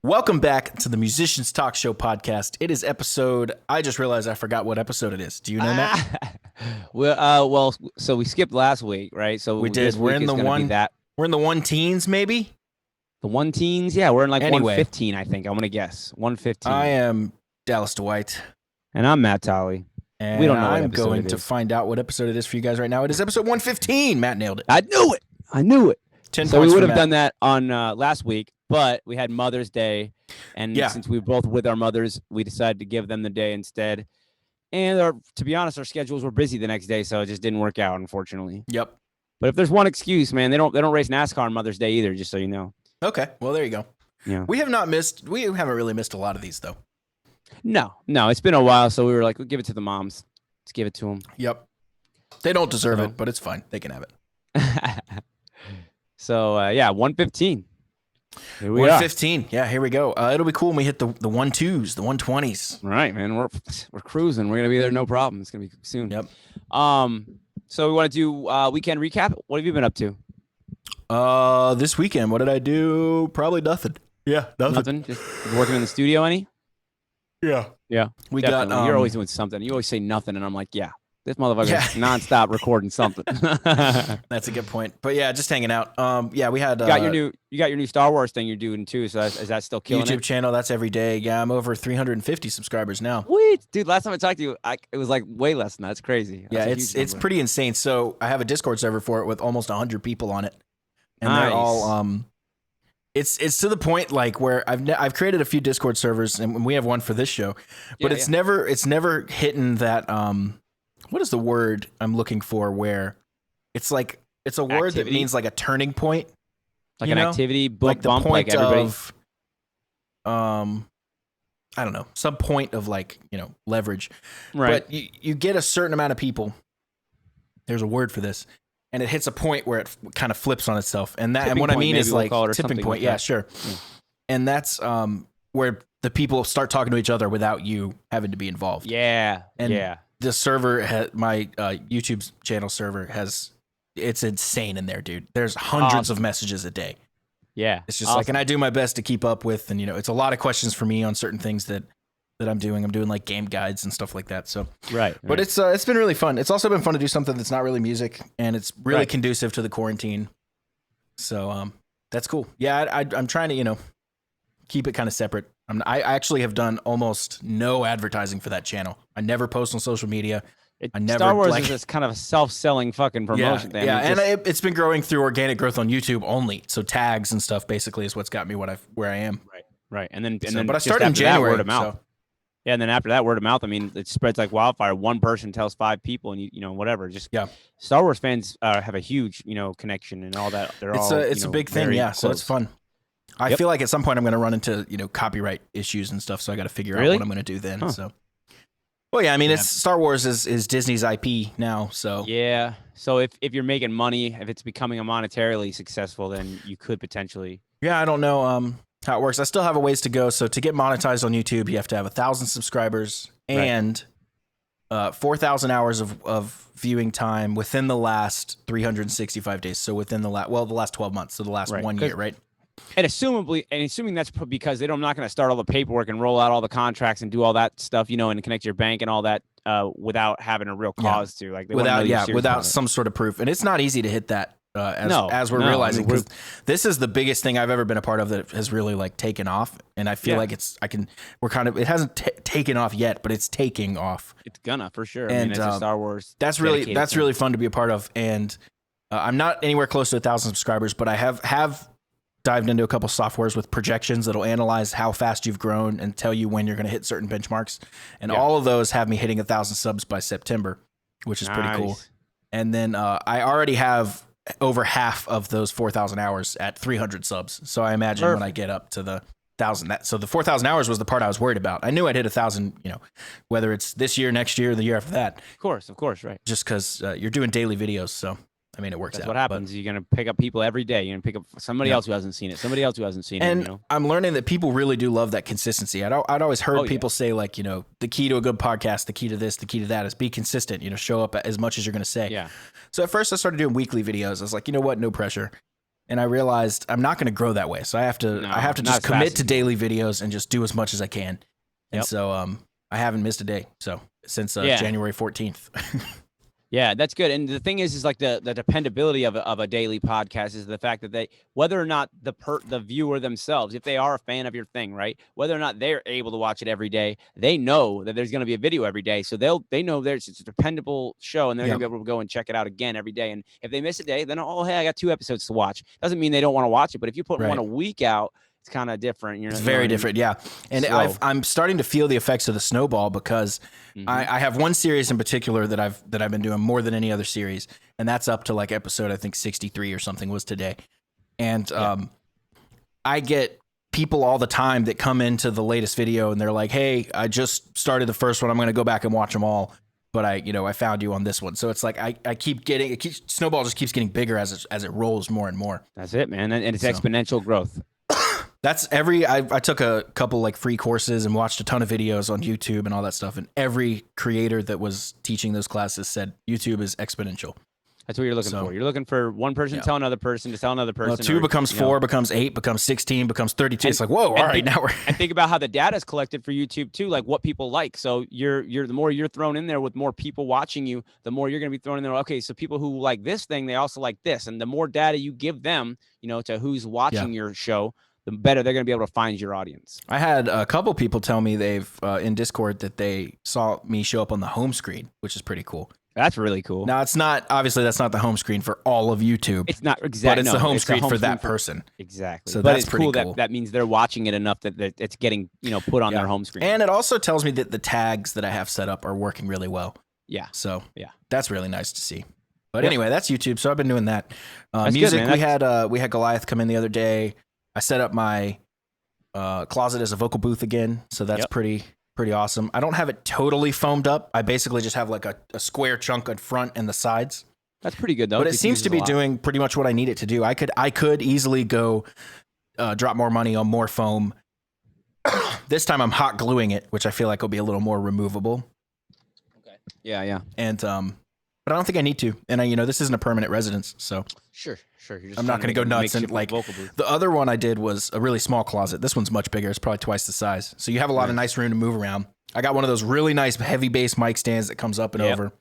Welcome back to the Musicians Talk Show podcast. It is episode, I just realized I forgot what episode it is. Do you know that? So we skipped last week, right? So We did. We're in the one teens, maybe? The one teens? Yeah, we're in like Anyway. 115, I think. I'm going to guess. 115. I am Dallas Dwight. And I'm Matt Tolley. And we don't know what I'm episode going it to is. find out what episode it is for you guys right now. It is episode 115. Matt nailed it. I knew it. 10 So we points would for have Matt. done that on last week, but we had Mother's Day. And Yeah. since we were both with our mothers, we decided to give them the day instead. And to be honest, our schedules were busy the next day, so it just didn't work out, unfortunately. Yep. But if there's one excuse, man, they don't race NASCAR on Mother's Day either, just so you know. Okay. Well, there you go. Yeah. We haven't really missed a lot of these, though. No, it's been a while, so we were like, we'll give it to the moms. Let's give it to them. Yep. They don't deserve So- it, but it's fine. They can have it. So, 115. Here we are. 115. Yeah, here we go. It'll be cool when we hit the 1-2s, the 120s. All right, man. We're cruising. We're going to be there no problem. It's going to be soon. Yep. So we want to do weekend recap. What have you been up to? This weekend, what did I do? Probably nothing. Yeah, Nothing? Just working in the studio any? Yeah. Yeah. We Definitely. got You're always doing something. You always say nothing, and I'm like, yeah. This motherfucker Yeah. is nonstop recording something. That's a good point. But yeah, just hanging out. Yeah, we had You got your new Star Wars thing you're doing too. So is that still killing YouTube it? channel. That's every day. Yeah, I'm over 350 subscribers now. Sweet, dude. Last time I talked to you, it was like way less than that. It's crazy. Yeah, That's a huge it's number. pretty insane. So I have a Discord server for it with almost 100 people on it, and they're Nice. all It's to the point like where I've created a few Discord servers, and we have one for this show, but Yeah, it's never hitting that what is the word I'm looking for? Where it's like it's a word that Activity? means like a turning point, like you an know? activity like the bump, point like everybody. of I don't know, some point of like leverage. Right. But you get a certain amount of people. There's a word for this, and it hits a point where it kind of flips on itself, and Tipping what I point, mean maybe is we'll like call it, or tipping something point. like Yeah, that. sure. Yeah. And that's where the people start talking to each other without you having to be involved. Yeah. And yeah. the server, my YouTube channel server it's insane in there, dude. There's hundreds of messages a day. Yeah. It's just like, and I do my best to keep up with, and it's a lot of questions for me on certain things that I'm doing. I'm doing like game guides and stuff like that. So, right. but it's been really fun. It's also been fun to do something that's not really music, and it's really Right. conducive to the quarantine. So, that's cool. Yeah, I'm trying to keep it kind of separate. I actually have done almost no advertising for that channel. I never post on social media. I never, Star Wars like- is just kind of a self-selling fucking promotion thing. Yeah, I mean, and it's been growing through organic growth on YouTube only. So tags and stuff basically is what's got me where I am. right. And then, So, but I just started in after that, January. word of mouth. So, Yeah, and then after that, word of mouth. I mean, it spreads like wildfire. One person tells 5 people, and whatever. Just Yeah. Star Wars fans have a huge connection and all that. They're all it's a big thing. very Yeah, so it's close. fun. I Yep. feel like at some point I'm going to run into copyright issues and stuff. So I got to figure out Really? what I'm going to do then. Huh. So, well, yeah, I mean, Yeah. it's Star Wars is Disney's IP now. So Yeah. So if you're making money, if it's becoming a monetarily successful, then you could potentially. yeah, I don't know how it works. I still have a ways to go. So to get monetized on YouTube, you have to have 1,000 subscribers Right. and 4,000 hours of viewing time within the last 365 days. So within the last 12 months. So the last Right. 1 year, right? And assuming that's because they're not going to start all the paperwork and roll out all the contracts and do all that stuff, and connect your bank and all that without having a real cause to. Like they wanna know you're serious without about it. some sort of proof. And it's not easy to hit that No, as we're no, I mean, realizing, because this is the biggest thing I've ever been a part of that has really like taken off. And I feel Yeah. like it hasn't taken off yet, but it's taking off. It's gonna for sure. I And, mean, it's a Star Wars. That's dedicated thing. really fun to be a part of. And I'm not anywhere close to 1,000 subscribers, but I have dived into a couple softwares with projections that'll analyze how fast you've grown and tell you when you're going to hit certain benchmarks. And Yeah. all of those have me hitting 1,000 subs by September, which is pretty cool. Nice. And then I already have over half of those 4,000 hours at 300 subs. So I imagine when I get up to the 1,000, so the 4,000 hours was the part I was worried about. I knew I'd hit 1,000, whether it's this year, next year, the year after that, Of course, right. just because you're doing daily videos. So I mean, it works That's out. what happens. You're gonna pick up people every day. You're gonna pick up somebody else who hasn't seen it. Somebody else who hasn't seen And it. I'm learning that people really do love that consistency. I'd always heard Oh, yeah. people say like, the key to a good podcast, the key to this, the key to that is be consistent, show up as much as you're going to say. Yeah. So at first I started doing weekly videos. I was like, you know what? No pressure. And I realized I'm not going to grow that way. So I have to just commit to daily videos and just do as much as I can. And so I haven't missed a day. So since January 14th. Yeah, that's good. And the thing is like the dependability of a daily podcast is the fact that whether or not the viewer themselves, if they are a fan of your thing, right, whether or not they're able to watch it every day, they know that there's going to be a video every day. So they know it's a dependable show, and they're going to be able to go and check it out again every day. And if they miss a day, then, hey, I got 2 episodes to watch. Doesn't mean they don't want to watch it. But if you put one a week out, it's kind of different. It's very different, yeah. And I'm starting to feel the effects of the snowball because I have one series in particular that I've been doing more than any other series, and that's up to like episode I think 63 or something was today. And I get people all the time that come into the latest video and they're like, "Hey, I just started the first one. I'm going to go back and watch them all, but I found you on this one." So it's like I keep getting snowball just keeps getting bigger as it rolls more and more. That's it, man, and it's exponential growth. That's I took a couple like free courses and watched a ton of videos on YouTube and all that stuff. And every creator that was teaching those classes said YouTube is exponential. That's what you're looking for. You're looking for one person to tell another person to tell another person. Well, 2 becomes 4, becomes 8, becomes 16, becomes 32. It's like, whoa, all right, now we're. And think about how the data is collected for YouTube too, like what people like. So you're the more you're thrown in there with more people watching you, the more you're going to be thrown in there. Okay, so people who like this thing, they also like this, and the more data you give them, to who's watching your show, the better they're going to be able to find your audience. I had a couple people tell me they've in Discord that they saw me show up on the home screen, which is pretty cool. That's really cool. Now, it's not, obviously, that's not the home screen for all of YouTube. It's not exactly. But it's the home screen for that person. Exactly. So but that's pretty cool. That means they're watching it enough that it's getting, put on their home screen. And it also tells me that the tags that I have set up are working really well. Yeah. So that's really nice to see. But anyway, that's YouTube. So I've been doing that. Music, good, we had Goliath come in the other day. I set up my closet as a vocal booth again, so that's pretty awesome. I don't have it totally foamed up. I basically just have like a square chunk in front and the sides. That's pretty good though. But it seems to be doing pretty much what I need it to do. I could easily go drop more money on more foam. This time I'm hot gluing it, which I feel like will be a little more removable. Okay. Yeah. And but I don't think I need to. And this isn't a permanent residence, so sure. I'm not going to go nuts and like the other one I did was a really small closet. This one's much bigger. It's probably twice the size. So you have a lot of nice room to move around. I got one of those really nice heavy bass mic stands that comes up and over.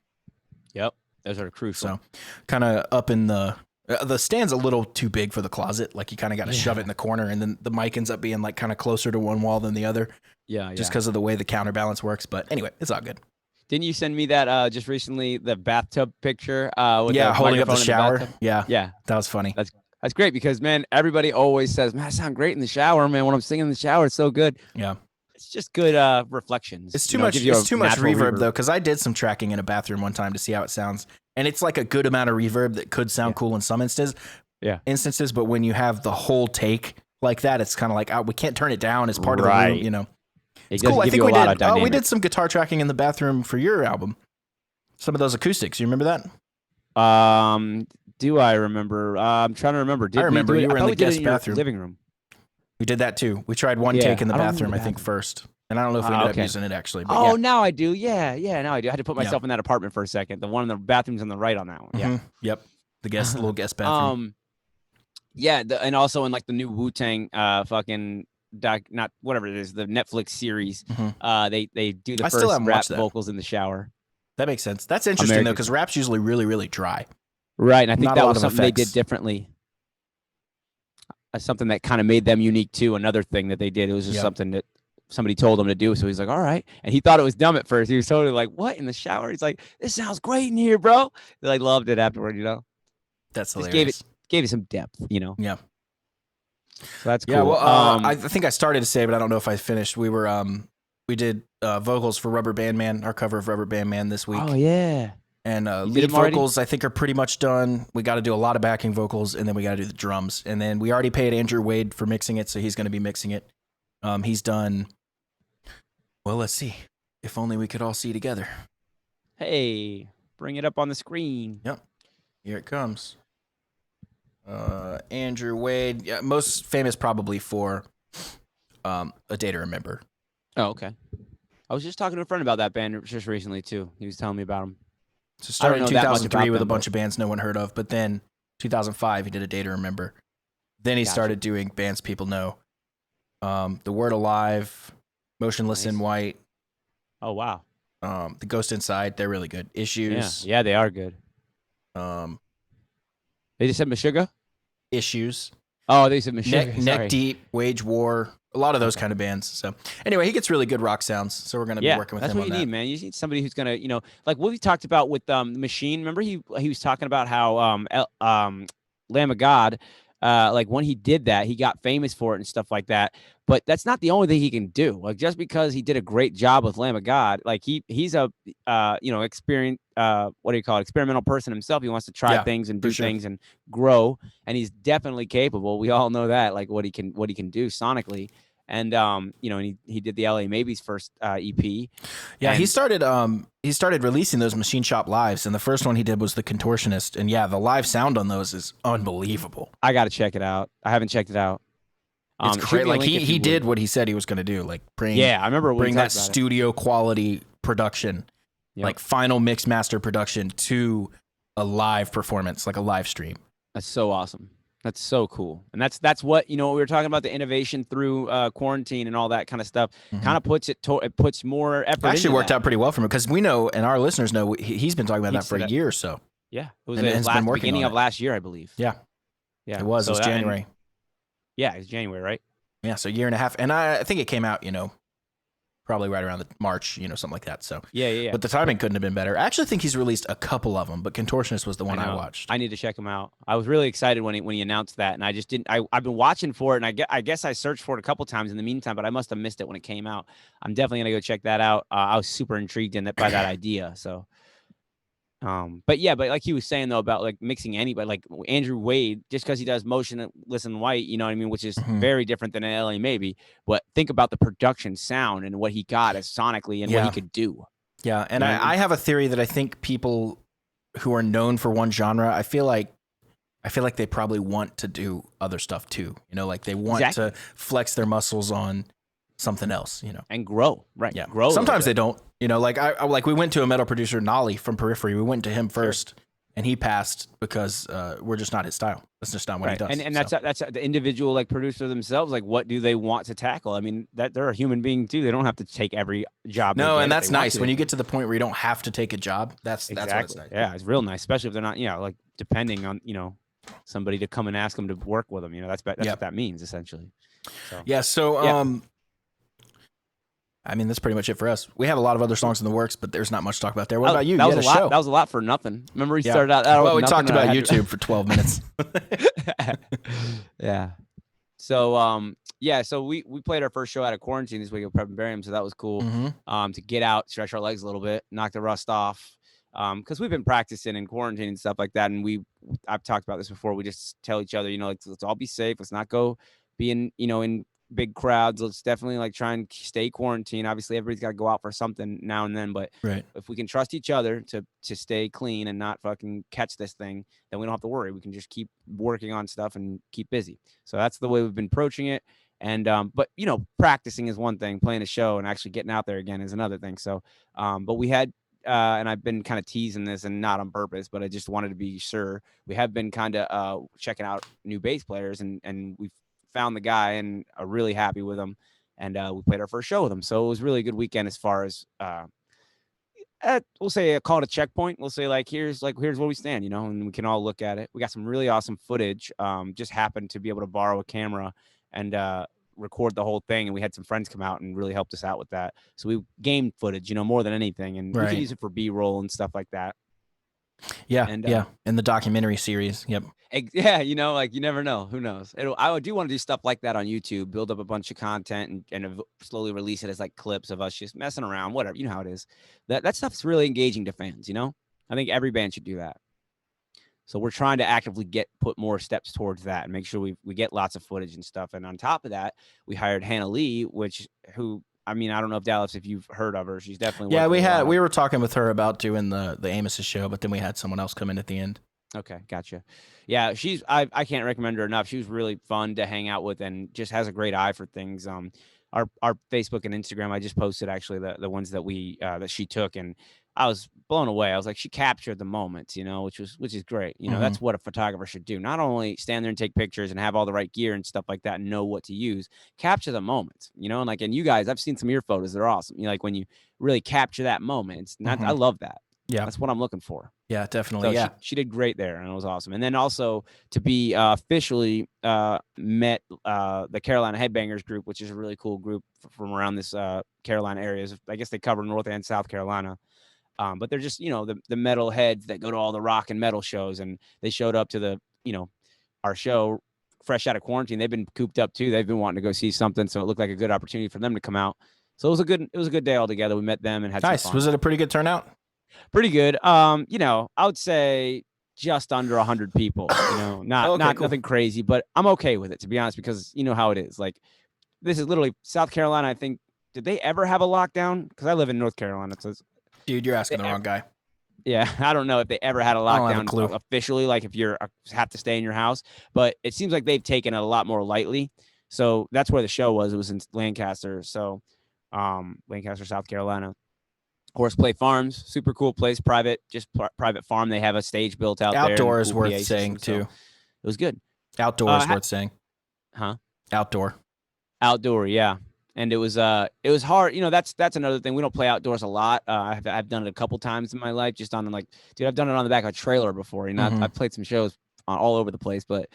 Yep. Those are crucial. So kind of up in the stand's a little too big for the closet. Like you kind of got to shove it in the corner, and then the mic ends up being like kind of closer to one wall than the other. Yeah. Just because of the way the counterbalance works. But anyway, it's all good. Didn't you send me that just recently, the bathtub picture? With holding up the shower. Yeah. That was funny. That's great because, man, everybody always says, man, I sound great in the shower, man. When I'm singing in the shower, it's so good. Yeah. It's just good reflections. It's too much reverb, though, because I did some tracking in a bathroom one time to see how it sounds. And it's like a good amount of reverb that could sound cool in some instances. But when you have the whole take like that, it's kind of like, we can't turn it down as part of the room, It's cool. I think we did some guitar tracking in the bathroom for your album. Some of those acoustics. You remember that? Do I remember? I'm trying to remember. I remember you were in the guest bathroom. Living room. We did that too. We tried one take in the bathroom, I think, first. And I don't know if we ended up using it actually. But now I do. Yeah, now I do. I had to put myself in that apartment for a second. The one in the bathroom's on the right on that one. Yeah. Yep. The little guest bathroom. And also in like the new Wu-Tang fucking not whatever it is, the Netflix series. They do the first rap vocals in the shower. That makes sense. That's interesting though, because rap's usually really, really dry. Right, and I think that was something they did differently. Something that kind of made them unique too. Another thing that they did, it was just something that somebody told him to do. So he's like, all right. And he thought it was dumb at first. He was totally like, what, in the shower? He's like, this sounds great in here, bro. They like loved it afterward, That's hilarious. Just gave it some depth, Yeah. So that's cool. Yeah, well, I think I started to say, but I don't know if I finished. We were we did vocals for Rubber Band Man, our cover of Rubber Band Man this week. Oh yeah. And lead vocals, I think, are pretty much done. We got to do a lot of backing vocals, and then we got to do the drums. And then we already paid Andrew Wade for mixing it, so he's going to be mixing it. He's done. Well, let's see. If only we could all see together. Hey, bring it up on the screen. Yep. Here it comes. Andrew Wade, most famous probably for A Day to Remember. Oh, okay. I was just talking to a friend about that band just recently too. He was telling me about them. So started in 2003 with a bunch of bands no one heard of, but then 2005 he did A Day to Remember. Then he Gotcha. started doing bands people know. The Word Alive, Motionless in Nice. White, Oh wow. The Ghost Inside. They're really good. Issues. Yeah, they are good. Um, They just said Meshuggah? Issues. Oh, they said Meshuggah. Neck Deep, Wage War. A lot of those Okay. kind of bands. So anyway, he gets really good rock sounds. So we're going to be working with that's him what on you that. need, man. You need somebody who's gonna, like what we talked about with Machine. Remember he was talking about how Lamb of God, like when he did that, he got famous for it and stuff like that. But that's not the only thing he can do. Like just because he did a great job with Lamb of God, like he's a experienced what do you call it, experimental person himself. He wants to try things and do things and grow, and he's definitely capable. We all know that, like what he can do sonically. And and he did the LA Maybe's first EP. Yeah, he started releasing those Machine Shop lives, and the first one he did was The Contortionist, and yeah, the live sound on those is unbelievable. I got to check it out. I haven't checked it out. It's great. Like he did what he said he was going to do, like bring I remember bring that studio quality production, like final mix master production to a live performance, like a live stream. That's so awesome. That's so cool. And that's what, we were talking about, the innovation through quarantine and all that kind of stuff. Kind of puts it puts more effort. It actually worked out pretty well for him, because we know, and our listeners know, he's been talking about that for a year or so. Yeah. It was beginning of last year, I believe. Yeah. Yeah. It was January. Yeah, it's January, right? Yeah, so a year and a half. And I think it came out, probably right around the March, something like that. So yeah. But the timing couldn't have been better. I actually think he's released a couple of them, but Contortionist was the one I watched. I need to check him out. I was really excited when he announced that, and I just didn't. I've been watching for it, and I guess I searched for it a couple times in the meantime, but I must have missed it when it came out. I'm definitely gonna go check that out. I was super intrigued by that idea. So. But like he was saying though about like mixing anybody, like Andrew Wade, just because he does Motionless in White, you know what I mean, which is very different than LA Maybe. But think about the production sound and what he got as sonically and what he could do. Yeah, and I have a theory that I think people who are known for one genre, I feel like they probably want to do other stuff too. Like they want to flex their muscles on something else, and grow, right? Yeah, grow. Sometimes they don't. Like we went to a metal producer, Nolly from Periphery. We went to him first, and he passed because we're just not his style. That's just not what he does. And that's the individual like producer themselves. Like, what do they want to tackle? I mean, that they're a human being too. They don't have to take every job. No, and that's nice when you get to the point where you don't have to take a job. That's what it's nice. Yeah, it's real nice, especially if they're not, like depending on somebody to come and ask them to work with them. That's what that means essentially. So. Yeah. So I mean, that's pretty much it for us. We have a lot of other songs in the works, but there's not much to talk about there. What about you? That was a lot. Show. That was a lot for nothing. Remember, we started out. Well, we talked about YouTube for 12 minutes. Yeah. So, so we played our first show out of quarantine this week at Prep and Barium, so that was cool. To get out, stretch our legs a little bit, knock the rust off. Because we've been practicing in quarantine and stuff like that, and I've talked about this before. We just tell each other, let's all be safe. Let's not go be in big crowds. Let's definitely like try and stay quarantined. Obviously everybody's got to go out for something now and then, but if we can trust each other to stay clean and not fucking catch this thing, then we don't have to worry. We can just keep working on stuff and keep busy. So that's the way we've been approaching it. And but practicing is one thing, playing a show and actually getting out there again is another thing. So but we had and I've been kind of teasing this, and not on purpose, but I just wanted to be sure. We have been kind of checking out new bass players, and we've found the guy and are really happy with him, and we played our first show with him. So it was really a good weekend as far as we'll say call it a checkpoint. We'll say here's where we stand, and we can all look at it. We got some really awesome footage. Just happened to be able to borrow a camera and record the whole thing, and we had some friends come out and really helped us out with that. So we gamed footage, more than anything, and we can use it for B-roll and stuff like that. Yeah, and in the documentary series. Yep. Yeah, you never know. Who knows? I do want to do stuff like that on YouTube, build up a bunch of content and slowly release it as clips of us just messing around, whatever. You know how it is. That stuff's really engaging to fans, I think every band should do that. So we're trying to actively put more steps towards that and make sure we get lots of footage and stuff. And on top of that, we hired Hannah Lee, I don't know if you've heard of her. She's definitely we were talking with her about doing the Amos's show, but then we had someone else come in at the end. Okay, gotcha. Yeah, I can't recommend her enough. She was really fun to hang out with and just has a great eye for things. Our Facebook and Instagram, I just posted actually the ones that we that she took, and I was blown away. I was like, she captured the moments, which is great. Hmm. That's what a photographer should do. Not only stand there and take pictures and have all the right gear and stuff like that and know what to use, capture the moments, and you guys, I've seen some of your photos. They're awesome. Like when you really capture that moment. It's not, I Hmm. love that. Yeah. That's what I'm looking for. Yeah, definitely. So Yeah. she did great there, and it was awesome. And then also to be officially met the Carolina Headbangers group, which is a really cool group from around this Carolina areas. I guess they cover North and South Carolina. But they're just the metal heads that go to all the rock and metal shows, and they showed up to our show fresh out of quarantine. They've been cooped up too. They've been wanting to go see something, so it looked like a good opportunity for them to come out. So it was a good day altogether. We met them and had Nice. some fun. Was it a pretty good turnout? Pretty good. I would say just under 100 people, not Okay, not cool. nothing crazy, but I'm okay with it, to be honest, because you know how it is. Like, this is literally South Carolina. I think, did they ever have a lockdown? Because I live in North Carolina. So Dude, you're asking the wrong guy. yeah, I don't know if they ever had a I don't have a lockdown clue. officially, like if you're have to stay in your house, but it seems like they've taken it a lot more lightly. So that's where the show was. It was in Lancaster. So, Lancaster, South Carolina. Horseplay Farms, super cool place, private farm. They have a stage built out there. Outdoor is Cool worth PA saying system, so too. it was good. Outdoor is worth saying. Huh? Outdoor. Outdoor, yeah. And it was hard. That's another thing. We don't play outdoors a lot. I've done it a couple times in my life, just on I've done it on the back of a trailer before. Mhm. I've played some shows all over the place, but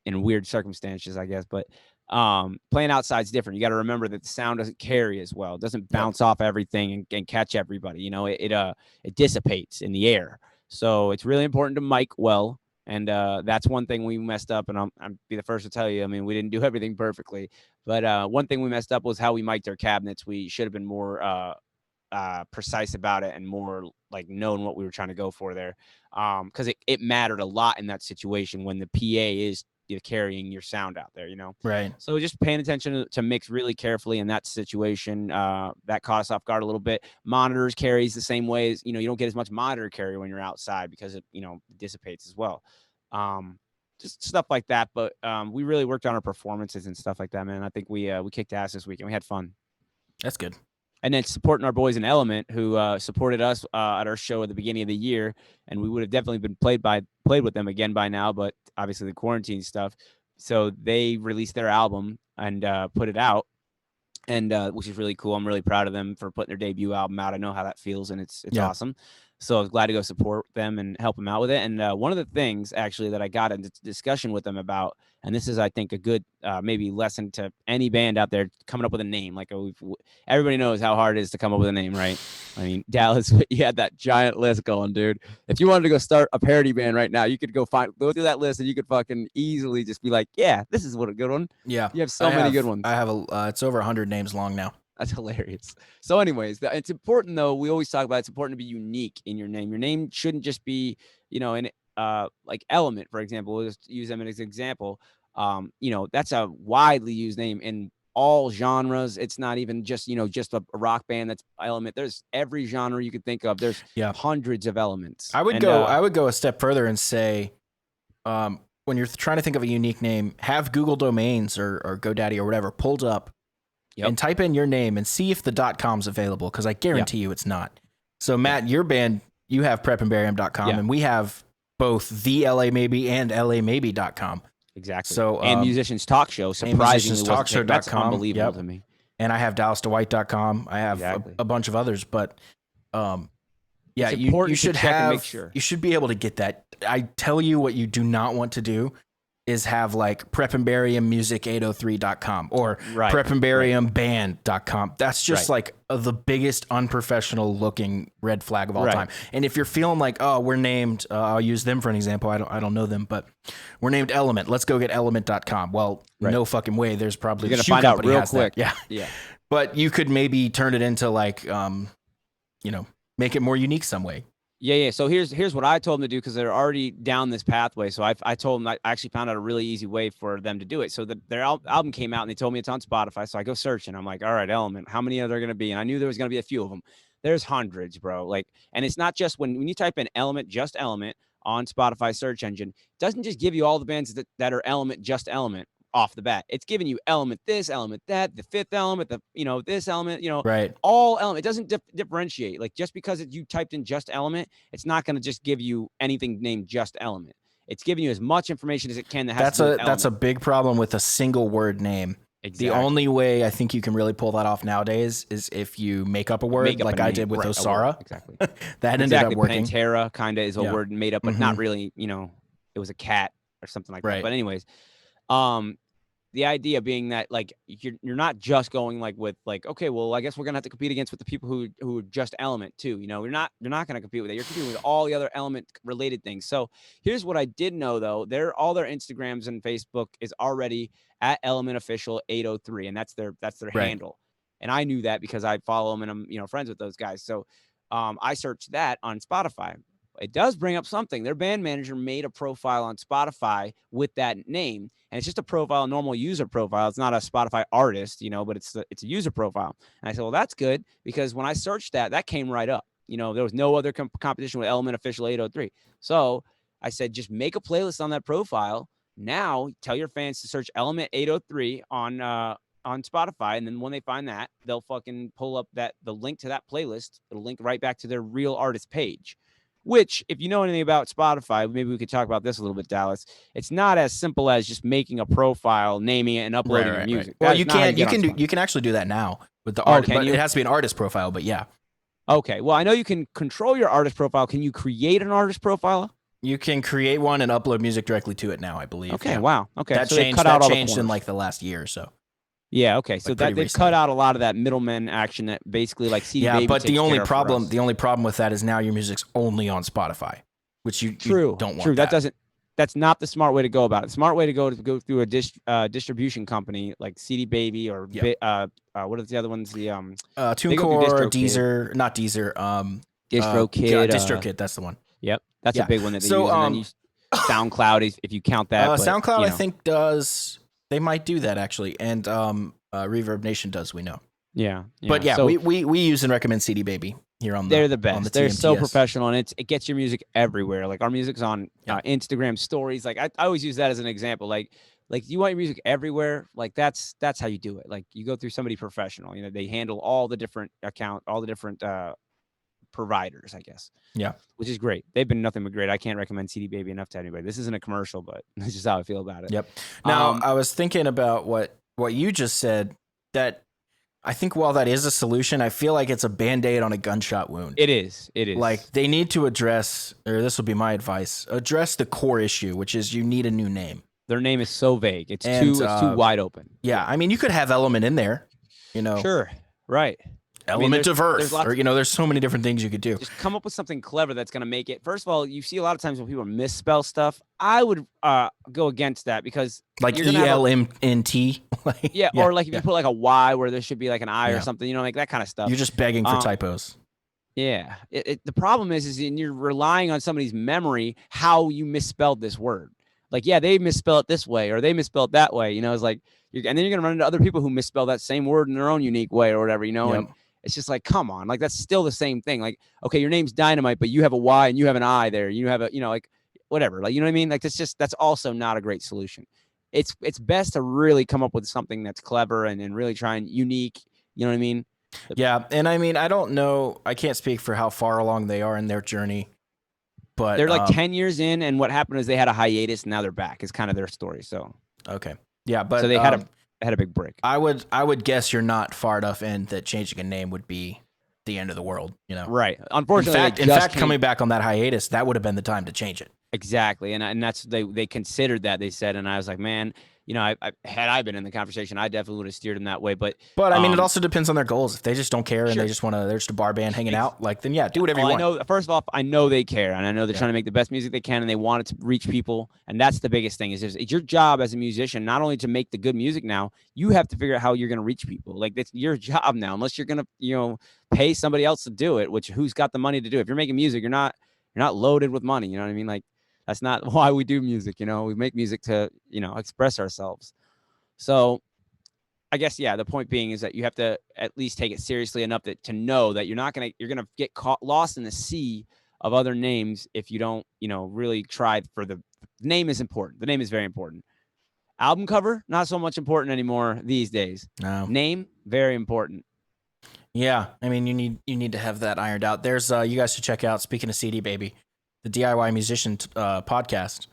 in weird circumstances, I guess. But playing outside is different. You got to remember that the sound doesn't carry as well. It doesn't bounce off everything and catch everybody. It dissipates in the air. So it's really important to mic well. And that's one thing we messed up. And I'm be the first to tell you. I mean, we didn't do everything perfectly, but one thing we messed up was how we mic'd our cabinets. We should have been more precise about it and more like knowing what we were trying to go for there. Because it mattered a lot in that situation when the PA is carrying your sound out there, Right. So just paying attention to mix really carefully in that situation, that caught us off guard a little bit. Monitors carries the same way as, you don't get as much monitor carry when you're outside because it, dissipates as well. Just stuff like that. But we really worked on our performances and stuff like that, man. I think we kicked ass this week and we had fun. That's good. And then supporting our boys in Element, who supported us at our show at the beginning of the year, and we would have definitely been played with them again by now, but obviously the quarantine stuff. So they released their album and put it out, and which is really cool. I'm really proud of them for putting their debut album out. I know how that feels, and it's awesome. So I was glad to go support them and help them out with it. And one of the things actually that I got into discussion with them about, and this is, I think, a good maybe lesson to any band out there coming up with a name. Like everybody knows how hard it is to come up with a name, right? I mean, Dallas, you had that giant list going, dude. If you wanted to go start a parody band right now, you could go through that list and you could fucking easily just be like, yeah, this is what a good one. Yeah. You have many good ones. I have it's over 100 names long now. That's hilarious. So anyways, it's important though. We always talk about it's important to be unique in your name. Your name shouldn't just be, like Element, for example. We'll just use them as an example. That's a widely used name in all genres. It's not even just, just a rock band that's Element. There's every genre you could think of. There's hundreds of elements. I would go a step further and say, when you're trying to think of a unique name, have Google Domains or GoDaddy or whatever pulled up. Yep. And type in your name and see if the .com's available, because I guarantee you it's not. So Matt, your band, you have prepandbarium.com, and we have both the LA Maybe and LAmaybe.com. Exactly. So and Musicians Talk Show, surprisingly, that's unbelievable to me. And I have DallasDeWhite.com. I have a bunch of others, but you should have. You should be able to get that. I tell you what you do not want to do is have like prepandbariummusic803.com or prepandbariumband.com. That's just like the biggest unprofessional looking red flag of all time. And if you're feeling like, oh, we're named, I'll use them for an example. I don't know them, but we're named Element. Let's go get element.com. Well, no fucking way. There's probably you're gonna find out real quick. That. Yeah. But you could maybe turn it into like, make it more unique some way. Yeah. So here's what I told them to do, because they're already down this pathway. So I told them I actually found out a really easy way for them to do it. So their album came out and they told me it's on Spotify. So I go searching. I'm like, all right, Element, how many are there going to be? And I knew there was going to be a few of them. There's hundreds, bro. And it's not just when you type in Element, just Element on Spotify search engine doesn't just give you all the bands that are Element, just Element off the bat. It's giving you Element this, Element that, the Fifth Element, this Element, Right. all Element. It doesn't differentiate. Like just because you typed in just Element, it's not going to just give you anything named just Element. It's giving you as much information as it can that has to do with That's a big problem with a single word name. Exactly. The only way I think you can really pull that off nowadays is if you make up a word, like I did with Osara. Exactly. That ended up working. Pantera kind of is a word made up, but not really. It was a cat or something like that. But anyways, the idea being that like you're not just going like with like, okay, well, I guess we're gonna have to compete against with the people who are just Element too. You're not gonna compete with that. You're competing with all the other Element related things. So here's what I did know though: all their Instagrams and Facebook is already at Element Official 803, and that's their handle. And I knew that because I follow them and I'm friends with those guys. So I searched that on Spotify. It does bring up something. Their band manager made a profile on Spotify with that name, and it's just a profile, a normal user profile. It's not a Spotify artist, but it's a user profile. And I said, well, that's good because when I searched that came right up. There was no other competition with Element Official 803. So I said, just make a playlist on that profile. Now tell your fans to search Element 803 on Spotify, and then when they find that, they'll fucking pull up the link to that playlist. It'll link right back to their real artist page. Which, if you know anything about Spotify, maybe we could talk about this a little bit, Dallas. It's not as simple as just making a profile, naming it, and uploading your music. Well, you can actually do that now with the art, but it has to be an artist profile. But yeah. Okay. Well, I know you can control your artist profile. Can you create an artist profile? You can create one and upload music directly to it now, I believe. Okay. Yeah. Wow. Okay. That changed in like the last year or so. Yeah. Okay. So that they've cut out a lot of that middleman action that basically like CD Baby. Yeah, but the only problem with that is now your music's only on Spotify, which you don't want. True. That's not the smart way to go about it. The smart way to go through a distribution company like CD Baby or what are the other ones? The TuneCore, Deezer, not Deezer. DistroKid. DistroKid. That's the one. Yep, that's a big one that they use. And then you SoundCloud, if you count that. SoundCloud, I think does. They might do that actually, and Reverb Nation does. We know. Yeah. But yeah, so, we use and recommend CD Baby here on the. They're the best. They're so professional, and it gets your music everywhere. Like our music's on Instagram stories. Like I always use that as an example. Like you want your music everywhere. Like that's how you do it. Like you go through somebody professional. They handle all the different providers, I guess. Yeah. Which is great. They've been nothing but great. I can't recommend CD Baby enough to anybody. This isn't a commercial, but this is how I feel about it. Yep. Now, I was thinking about what you just said, that I think while that is a solution, I feel like it's a Band-Aid on a gunshot wound. It is. Like they need to address, or this will be my advice, address the core issue, which is you need a new name. Their name is so vague. It's too wide open. Yeah. I mean, you could have Element in there, Sure. Right. Element of Earth, or there's so many different things you could do. Just come up with something clever that's going to make it. First of all, you see a lot of times when people misspell stuff. I would go against that because like ELMNT. Or like if you put like a Y where there should be like an I or something, like that kind of stuff. You're just begging for typos. Yeah. The problem is you're relying on somebody's memory how you misspelled this word. Like, yeah, they misspell it this way or they misspell it that way. It's like, and then you're going to run into other people who misspell that same word in their own unique way or whatever, and it's just like, come on, like that's still the same thing. Like, okay, your name's Dynamite, but you have a Y and you have an I there. You have a, like whatever, like, you know what I mean? Like that's also not a great solution. It's best to really come up with something that's clever and really try and unique. You know what I mean? Yeah. And I mean, I don't know. I can't speak for how far along they are in their journey, but they're like 10 years in. And what happened is they had a hiatus and now they're back is kind of their story. So, okay. Yeah. But so they had a big break. I would guess you're not far enough in that changing a name would be the end of the world, Right. Unfortunately, in fact, coming back on that hiatus, that would have been the time to change it. Exactly. And that's they considered that, they said, and I was like, man, had I been in the conversation, I definitely would have steered them that way. But I mean, it also depends on their goals. If they just don't care and they just they're just a bar band hanging out, like then do whatever you want. First of all, I know they care, and I know they're trying to make the best music they can, and they want it to reach people. And that's the biggest thing is it's your job as a musician, not only to make the good music now, you have to figure out how you're going to reach people. Like that's your job now, unless you're going to, pay somebody else to do it, which who's got the money to do it. If you're making music, you're not loaded with money. You know what I mean? Like that's not why we do music. We make music to, express ourselves. So I guess, the point being is that you have to at least take it seriously enough to know that you're going to get lost in the sea of other names if you don't, really try for the name is important. The name is very important. Album cover, not so much important anymore these days. No. Name, very important. Yeah, I mean, you need to have that ironed out. There's you guys should check out, speaking of CD Baby, the DIY Musician podcast.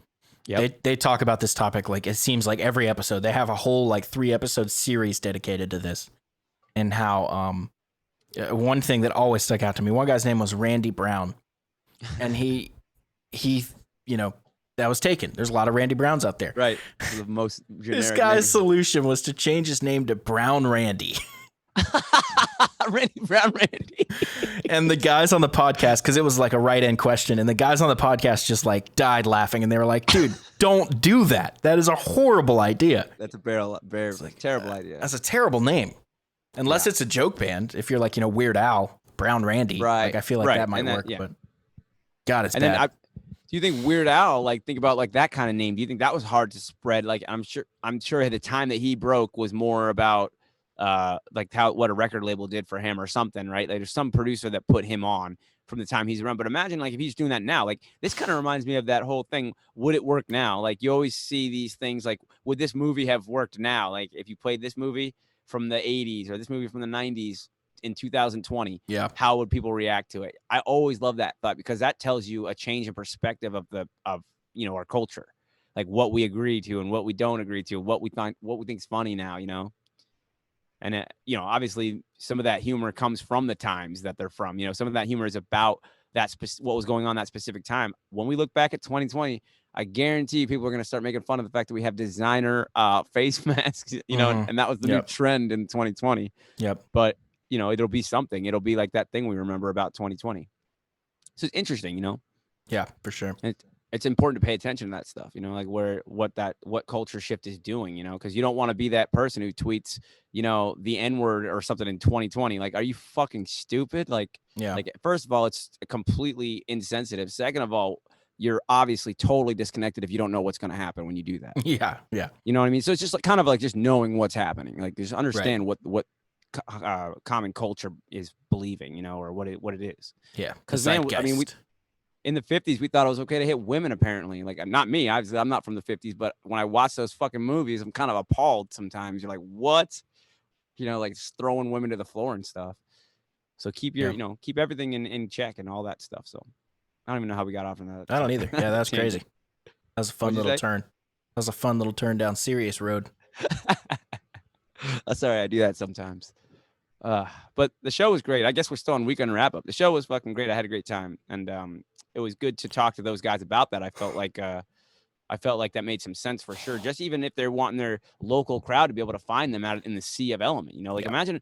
Yep. They talk about this topic like it seems like every episode. They have a whole like 3-episode series dedicated to this, and how one thing that always stuck out to me. One guy's name was Randy Brown, and he that was taken. There's a lot of Randy Browns out there. Right. The most generic This guy's name. solution was to change his name to Brown Randy. Randy Brown Randy. And the guys on the podcast, because it was like a right-end question, and the guys on the podcast just like died laughing, and they were like, dude, don't do that. That is a horrible idea. That's a very terrible idea. That's a terrible name. Unless it's a joke band. If you're like, Weird Al, Brown Randy. Right. Like I feel like that might work, but God, it's bad. Then do you think Weird Al, like think about like that kind of name? Do you think that was hard to spread? Like I'm sure at the time that he broke was more about like what a record label did for him or something, right? Like there's some producer that put him on from the time he's around. But imagine like if he's doing that now, like this kind of reminds me of that whole thing. Would it work now? Like you always see these things like, would this movie have worked now? Like if you played this movie from the 80s or this movie from the 90s in 2020, how would people react to it? I always love that thought because that tells you a change in perspective of our culture, like what we agree to and what we don't agree to, what we think's funny now, And obviously some of that humor comes from the times that they're from. Some of that humor is about what was going on that specific time. When we look back at 2020, I guarantee people are going to start making fun of the fact that we have designer face masks, and that was the new trend in 2020. Yep. But it'll be something. It'll be like that thing we remember about 2020. So it's interesting, Yeah, for sure. It's important to pay attention to that stuff, like what culture shift is doing, because you don't want to be that person who tweets, the N-word or something in 2020. Like, are you fucking stupid? Like, first of all, it's completely insensitive. Second of all, you're obviously totally disconnected if you don't know what's going to happen when you do that. Yeah. You know what I mean? So it's just like kind of like just knowing what's happening. Like just understand what common culture is believing, or what it is. Yeah. Because man, I mean, in the 50s, we thought it was okay to hit women, apparently. Like, not me. I'm not from the 50s, but when I watch those fucking movies, I'm kind of appalled sometimes. You're like, what? Like just throwing women to the floor and stuff. So keep your, keep everything in check and all that stuff. So I don't even know how we got off on that. I don't either. Yeah, that's crazy. That was a fun little turn. That was a fun little turn down serious road. Sorry, I do that sometimes. But the show was great. I guess we're still on weekend wrap up. The show was fucking great. I had a great time. And it was good to talk to those guys about that. I felt like that made some sense for sure. Just even if they're wanting their local crowd to be able to find them out in the sea of Element, imagine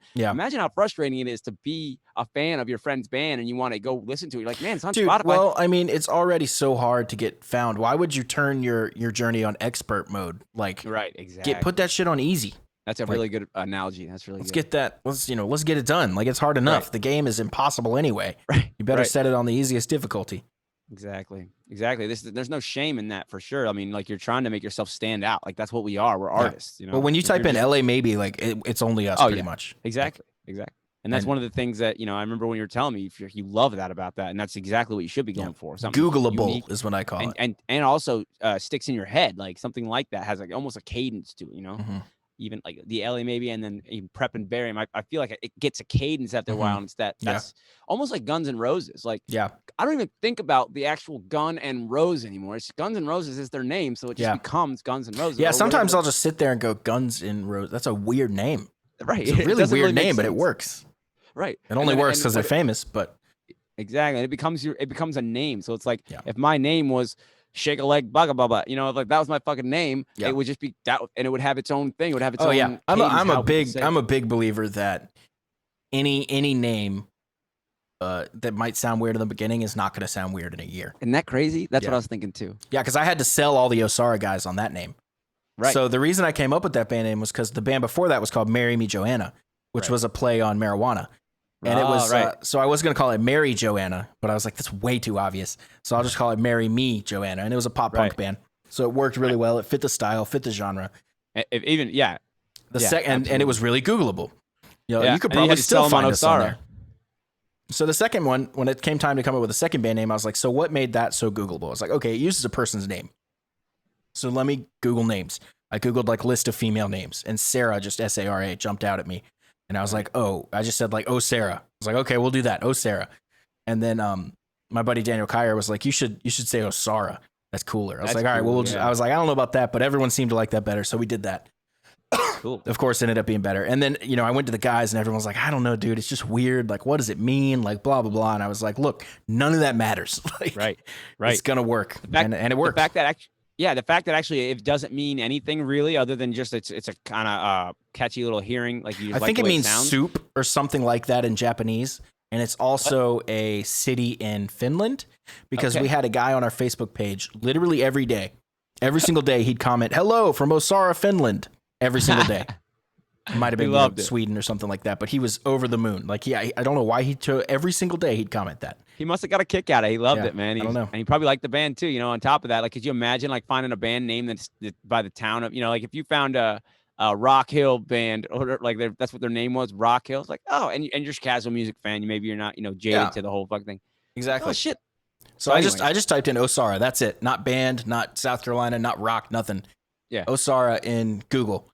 how frustrating it is to be a fan of your friend's band and you want to go listen to it. You're like, man, it's on Spotify. Well, I mean, it's already so hard to get found. Why would you turn your journey on expert mode? Like, right, exactly. Put that shit on easy. That's a really good analogy. That's really good. Let's get it done. Like, it's hard enough. Right. The game is impossible anyway. Right. You better set it on the easiest difficulty. Exactly. There's no shame in that for sure. I mean, like you're trying to make yourself stand out. Like that's what we are. We're artists. Well, when you type in LA, maybe like it's only us pretty much. Exactly. And that's one of the things that, I remember when you were telling me you love that about that. And that's exactly what you should be going for. Something Googleable unique, is what I call it. And also sticks in your head. Like something like that has like almost a cadence to it, Mm-hmm. Even like the LA maybe, and then even Prep and Barium. I feel like it gets a cadence after a while, and it's that's almost like Guns N' Roses. Like, I don't even think about the actual Gun and Rose anymore. It's Guns N' Roses is their name, so it just becomes Guns N' Roses. Yeah, sometimes I'll just sit there and go Guns N' Roses. That's a weird name. Right, it's a really weird name, but it works. Right, it only works because they're famous, but exactly, it becomes a name. So it's like if my name was Shake a Leg Bugga Bubba, like that was my fucking name. It would just be that, and it would have its own thing. It would have its own. Yeah, I'm a big believer that any name that might sound weird in the beginning is not going to sound weird in a year. Isn't that crazy? That's what I was thinking too. Yeah, because I had to sell all the Osara guys on that name. Right. So the reason I came up with that band name was because the band before that was called Marry Me Joanna, which was a play on marijuana. And it was, so I was going to call it Mary Joanna, but I was like, that's way too obvious. So I'll just call it Marry Me Joanna. And it was a pop punk band. So it worked really well. It fit the style, fit the genre. And it was really Googleable. You could probably still find us on there. So the second one, when it came time to come up with a second band name, I was like, so what made that so Googleable? I was like, okay, it uses a person's name. So let me Google names. I Googled like list of female names, and Sarah, just Sara, jumped out at me. And I was like, oh, I just said like, oh, Sarah. I was like, okay, we'll do that. Oh, Sarah. And then my buddy Daniel Kyer was like, you should say Osara. That's cooler. I was like, all right, well, I was like, I don't know about that, but everyone seemed to like that better. So we did that. Cool. Of course, it ended up being better. And then, I went to the guys and everyone was like, I don't know, dude. It's just weird. Like, what does it mean? Like, blah, blah, blah. And I was like, look, none of that matters. Like, right. It's going to work. And it worked. The fact that actually it doesn't mean anything really other than just it's a kind of catchy little hearing. Like I think it means soup or something like that in Japanese. And it's also a city in Finland because we had a guy on our Facebook page literally every day. Every single day he'd comment, hello from Osara, Finland. Every single day. It might have been Sweden or something like that, but he was over the moon. Like, I don't know why he chose every single day he'd comment that. He must have got a kick out of it. He loved it, man. I don't know. And he probably liked the band too, on top of that. Like, could you imagine like finding a band name that's by the town of, like if you found a Rock Hill band or like that's what their name was, Rock Hill. It's like, oh, and you're just a casual music fan. Maybe you're not, jaded to the whole fucking thing. Exactly. Oh, shit. So I just typed in Osara. That's it. Not band, not South Carolina, not rock, nothing. Yeah. Osara in Google.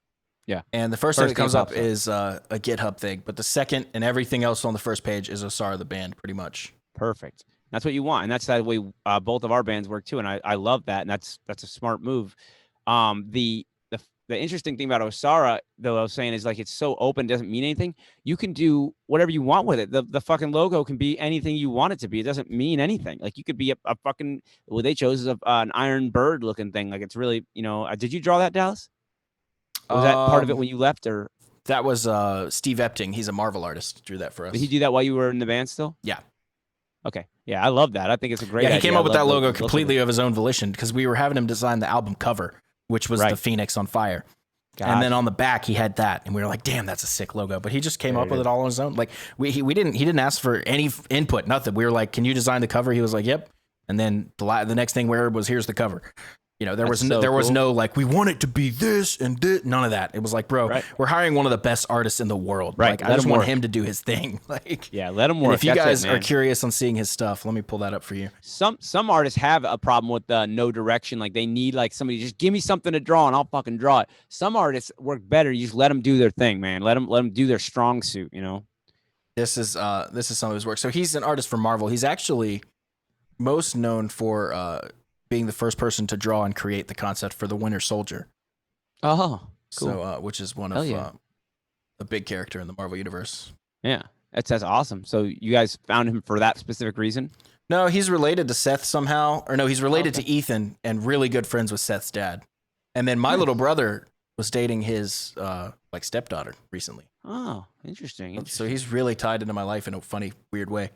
Yeah. And the first thing that comes up is a GitHub thing, but the second and everything else on the first page is Osara the band, pretty much. Perfect. That's what you want, and that's the way both of our bands work too. And I love that, and that's a smart move. The interesting thing about Osara, though, I was saying is like it's so open, doesn't mean anything. You can do whatever you want with it. The fucking logo can be anything you want it to be. It doesn't mean anything. Like you could be a fucking what they chose is an iron bird looking thing. Like it's really Did you draw that, Dallas? Was that part of it when you left, or that was Steve Epting? He's a Marvel artist. Drew that for us. Did he do that while you were in the band still? Yeah. Okay. Yeah, I love that. I think it's a great idea. He came up with that logo completely of his own volition because we were having him design the album cover, which was the Phoenix on fire. Gotcha. And then on the back he had that, and we were like, "Damn, that's a sick logo." But he just came up with it all on his own. Like he didn't ask for any input, nothing. We were like, "Can you design the cover?" He was like, "Yep." And then the next thing we heard was, "Here's the cover." There was no like, we want it to be this and this. None of that. It was like, bro, we're hiring one of the best artists in the world. Right. Like, I just want him to do his thing. Like, yeah, let him work. If you guys are curious on seeing his stuff, let me pull that up for you. Some artists have a problem with no direction. Like they need like somebody just give me something to draw and I'll fucking draw it. Some artists work better. You just let them do their thing, man. Let them do their strong suit. This is some of his work. So he's an artist for Marvel. He's actually most known for being the first person to draw and create the concept for the Winter Soldier. Oh, cool. So, which is one of a big character in the Marvel universe. Yeah, that's awesome. So you guys found him for that specific reason? No, he's related to Seth somehow. Or no, he's related to Ethan and really good friends with Seth's dad. And then my little brother was dating his stepdaughter recently. Oh, interesting. So he's really tied into my life in a funny, weird way.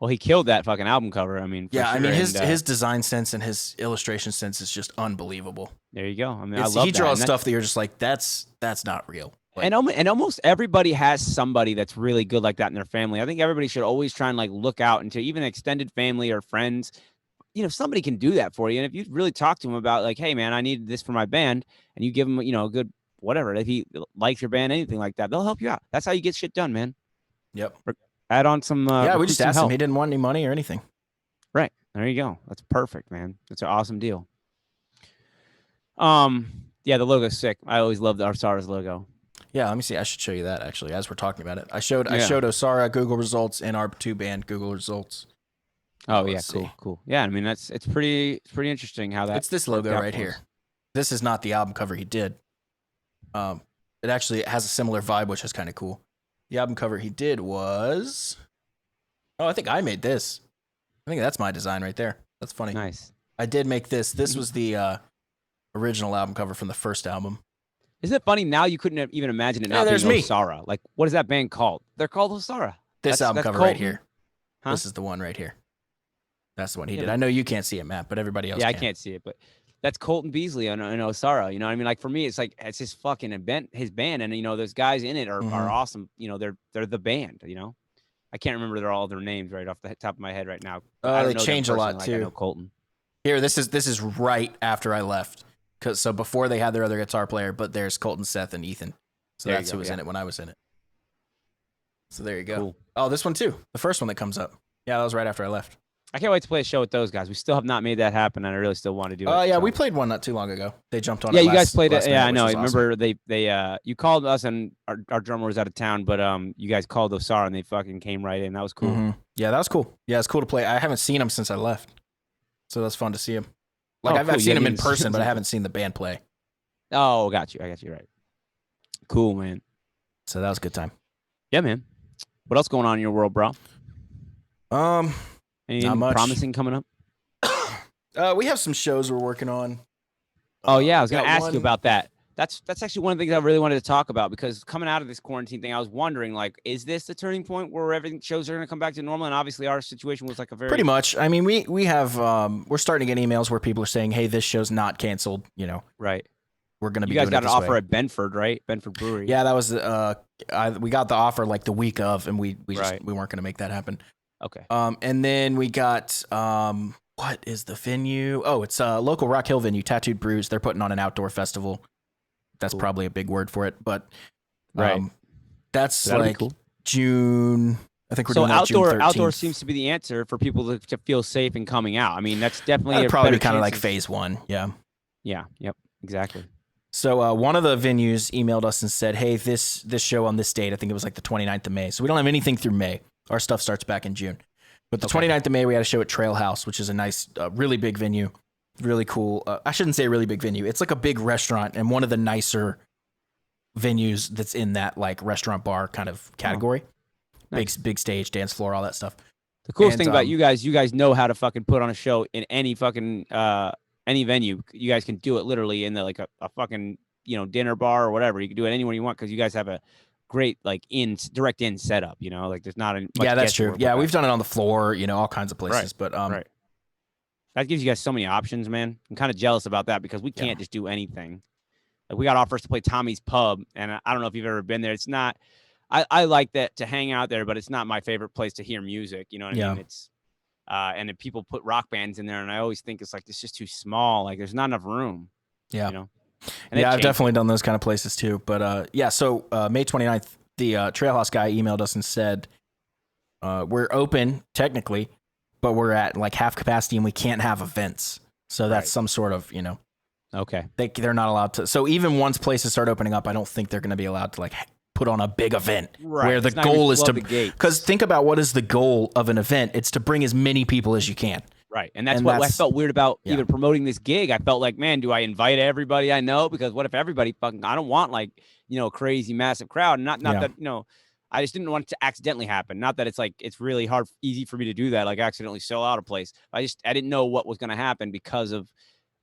Well, he killed that fucking album cover. I mean, yeah, sure. I mean his design sense and his illustration sense is just unbelievable. There you go. I mean, I love he draws stuff that you're just like, that's not real. Like, and almost everybody has somebody that's really good like that in their family. I think everybody should always try and like look out into even extended family or friends. Somebody can do that for you. And if you really talk to them about like, hey man, I need this for my band, and you give them, a good whatever. If he likes your band, anything like that, they'll help you out. That's how you get shit done, man. Yep. Add on some. We just asked him. He didn't want any money or anything. Right. There you go. That's perfect, man. That's an awesome deal. Yeah, the logo's sick. I always loved Osara's logo. Yeah, let me see. I should show you that actually as we're talking about it. I showed Osara Google results and our 2 band Google results. Oh yeah, cool. Yeah, I mean it's pretty interesting how that. It's this logo right here. This is not the album cover he did. It actually has a similar vibe, which is kind of cool. The album cover he did was... Oh, I think I made this. I think that's my design right there. That's funny. Nice. I did make this. This was the original album cover from the first album. Isn't it funny now you couldn't even imagine it not being Osara? Like, what is that band called? They're called Osara. This album cover right here. Huh? This is the one right here. That's the one he did. I know you can't see it, Matt, but everybody else can. I can't see it, but... That's Colton Beasley and Osara. You know what I mean? Like for me, it's like it's his fucking event, his band, and those guys in it are awesome. They're the band. I can't remember all their names right off the top of my head right now. They change a lot too. I know Colton. Here, this is right after I left. So before they had their other guitar player, but there's Colton, Seth, and Ethan. So that's who was in it when I was in it. So there you go. Cool. Oh, this one too. The first one that comes up. Yeah, that was right after I left. I can't wait to play a show with those guys. We still have not made that happen, and I really still want to do it. Oh, yeah, so. we played one not too long ago. They jumped on Yeah, it you guys played it. last Yeah, minute, I know. I which was awesome. remember they you called us, and our drummer was out of town, but you guys called Osara, and they fucking came right in. That was cool. Mm-hmm. Yeah, that was cool. Yeah, it's cool to play. I haven't seen him since I left, so that's fun to see him. Like I've seen him in person, but I haven't seen the band play. Oh, got you. I got you right. Cool, man. So that was a good time. Yeah, man. What else going on in your world, bro? Anything not much. promising coming up? We have some shows we're working on. Oh yeah, I was gonna ask you about that. That's actually one of the things I really wanted to talk about, because coming out of this quarantine thing, I was wondering, like, is this the turning point where everything shows are gonna come back to normal? And obviously, our situation was like a very pretty much. I mean, we have we're starting to get emails where people are saying, "Hey, this show's not canceled." You know, right. We're gonna be. You guys doing got an offer at Benford, right? Benford Brewery. Yeah, that was we got the offer like the week of, and we Right. weren't gonna make that happen. Okay. And then we got what is the venue? Oh, it's a local Rock Hill venue, Tattooed Brews. They're putting on an outdoor festival. That's Cool. probably a big word for it, but Right. That's That'd be like cool. June. I think we're So doing that June 13th. outdoor seems to be the answer for people to feel safe in coming out. I mean, that's definitely That'd a probably be better kind of chance like phase one. Yeah. Yeah. Yep. Exactly. So one of the venues emailed us and said, "Hey, this show on this date, I think it was like the 29th of May. So we don't have anything through May. Our stuff starts back in June. But the 29th of May, we had a show at Trail House, which is a nice, really big venue, really cool. I shouldn't say really big venue. It's like a big restaurant and one of the nicer venues that's in that like restaurant bar kind of category. Nice. Big stage, dance floor, all that stuff. The coolest And, thing about you guys know how to fucking put on a show in any fucking any venue. You guys can do it literally in the like a fucking, you know, dinner bar or whatever. You can do it anywhere you want, because you guys have a great like direct in setup, you know, like there's not much Yeah, that's true. guesswork Yeah, with we've done it on the floor, you know, all kinds of places. Right. But Right. That gives you guys so many options, man. I'm kind of jealous about that, because we can't just do anything. Like, we got offers to play Tommy's Pub, and I don't know if you've ever been there. It's not. I like that to hang out there, but it's not my favorite place to hear music. You know what I mean? It's and then people put rock bands in there, and I always think it's like it's just too small. Like, there's not enough room. Yeah. You know. And yeah, I've definitely done those kind of places too. But yeah, so May 29th, the Trailhouse guy emailed us and said, we're open technically, but we're at like half capacity and we can't have events. So that's some sort of, you know, okay. They're not allowed to. So even once places start opening up, I don't think they're going to be allowed to like put on a big event where the goal is to, because think about what is the goal of an event. It's to bring as many people as you can. Right. And that's what I felt weird about even promoting this gig. I felt like, man, do I invite everybody I know? Because what if everybody fucking, I don't want like, you know, a crazy massive crowd. Not that, you know, I just didn't want it to accidentally happen. Not that it's like, it's really easy for me to do that, like accidentally sell out a place. I didn't know what was going to happen because of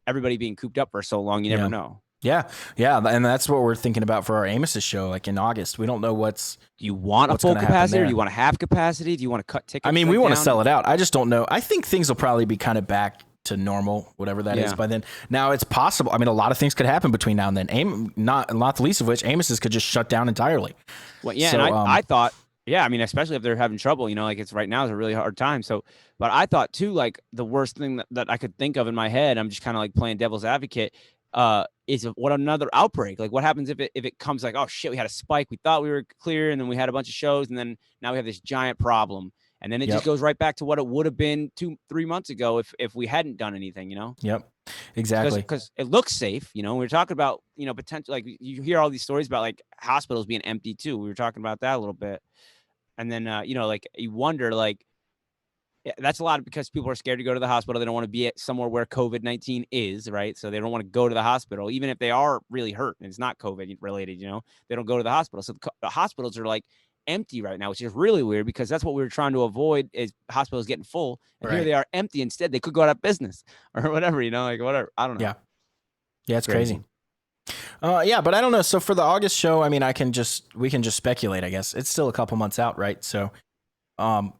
everybody being cooped up for so long. You never know. Yeah. And that's what we're thinking about for our Amos's show, like in August. We don't know do you want a full capacity, or do you want a half capacity? Do you want to cut tickets? I mean, we want to sell it out. I just don't know. I think things will probably be kind of back to normal, whatever that is by then. Now it's possible. I mean, a lot of things could happen between now and then. Not the least of which Amos's could just shut down entirely. Well, yeah. So, and I thought, I mean, especially if they're having trouble, you know, like it's right now is a really hard time. So, but I thought too, like the worst thing that I could think of in my head, I'm just kind of like playing devil's advocate, is what another outbreak. Like, what happens if it comes like, oh shit, we had a spike, we thought we were clear, and then we had a bunch of shows, and then now we have this giant problem, and then it just goes right back to what it would have been 2-3 months ago if we hadn't done anything, you know? Yep, exactly. Because it looks safe, you know. We were talking about, you know, potential, like you hear all these stories about like hospitals being empty too. We were talking about that a little bit, and then you know, like you wonder, like, that's a lot because people are scared to go to the hospital. They don't want to be at somewhere where COVID-19 is, right? So they don't want to go to the hospital, even if they are really hurt and it's not COVID related, you know, they don't go to the hospital. So the hospitals are like empty right now, which is really weird because that's what we were trying to avoid, is hospitals getting full. And here they are empty instead. They could go out of business or whatever, you know, like whatever. I don't know. Yeah, it's crazy. Yeah, but I don't know. So for the August show, I mean, we can just speculate, I guess. It's still a couple months out, right? So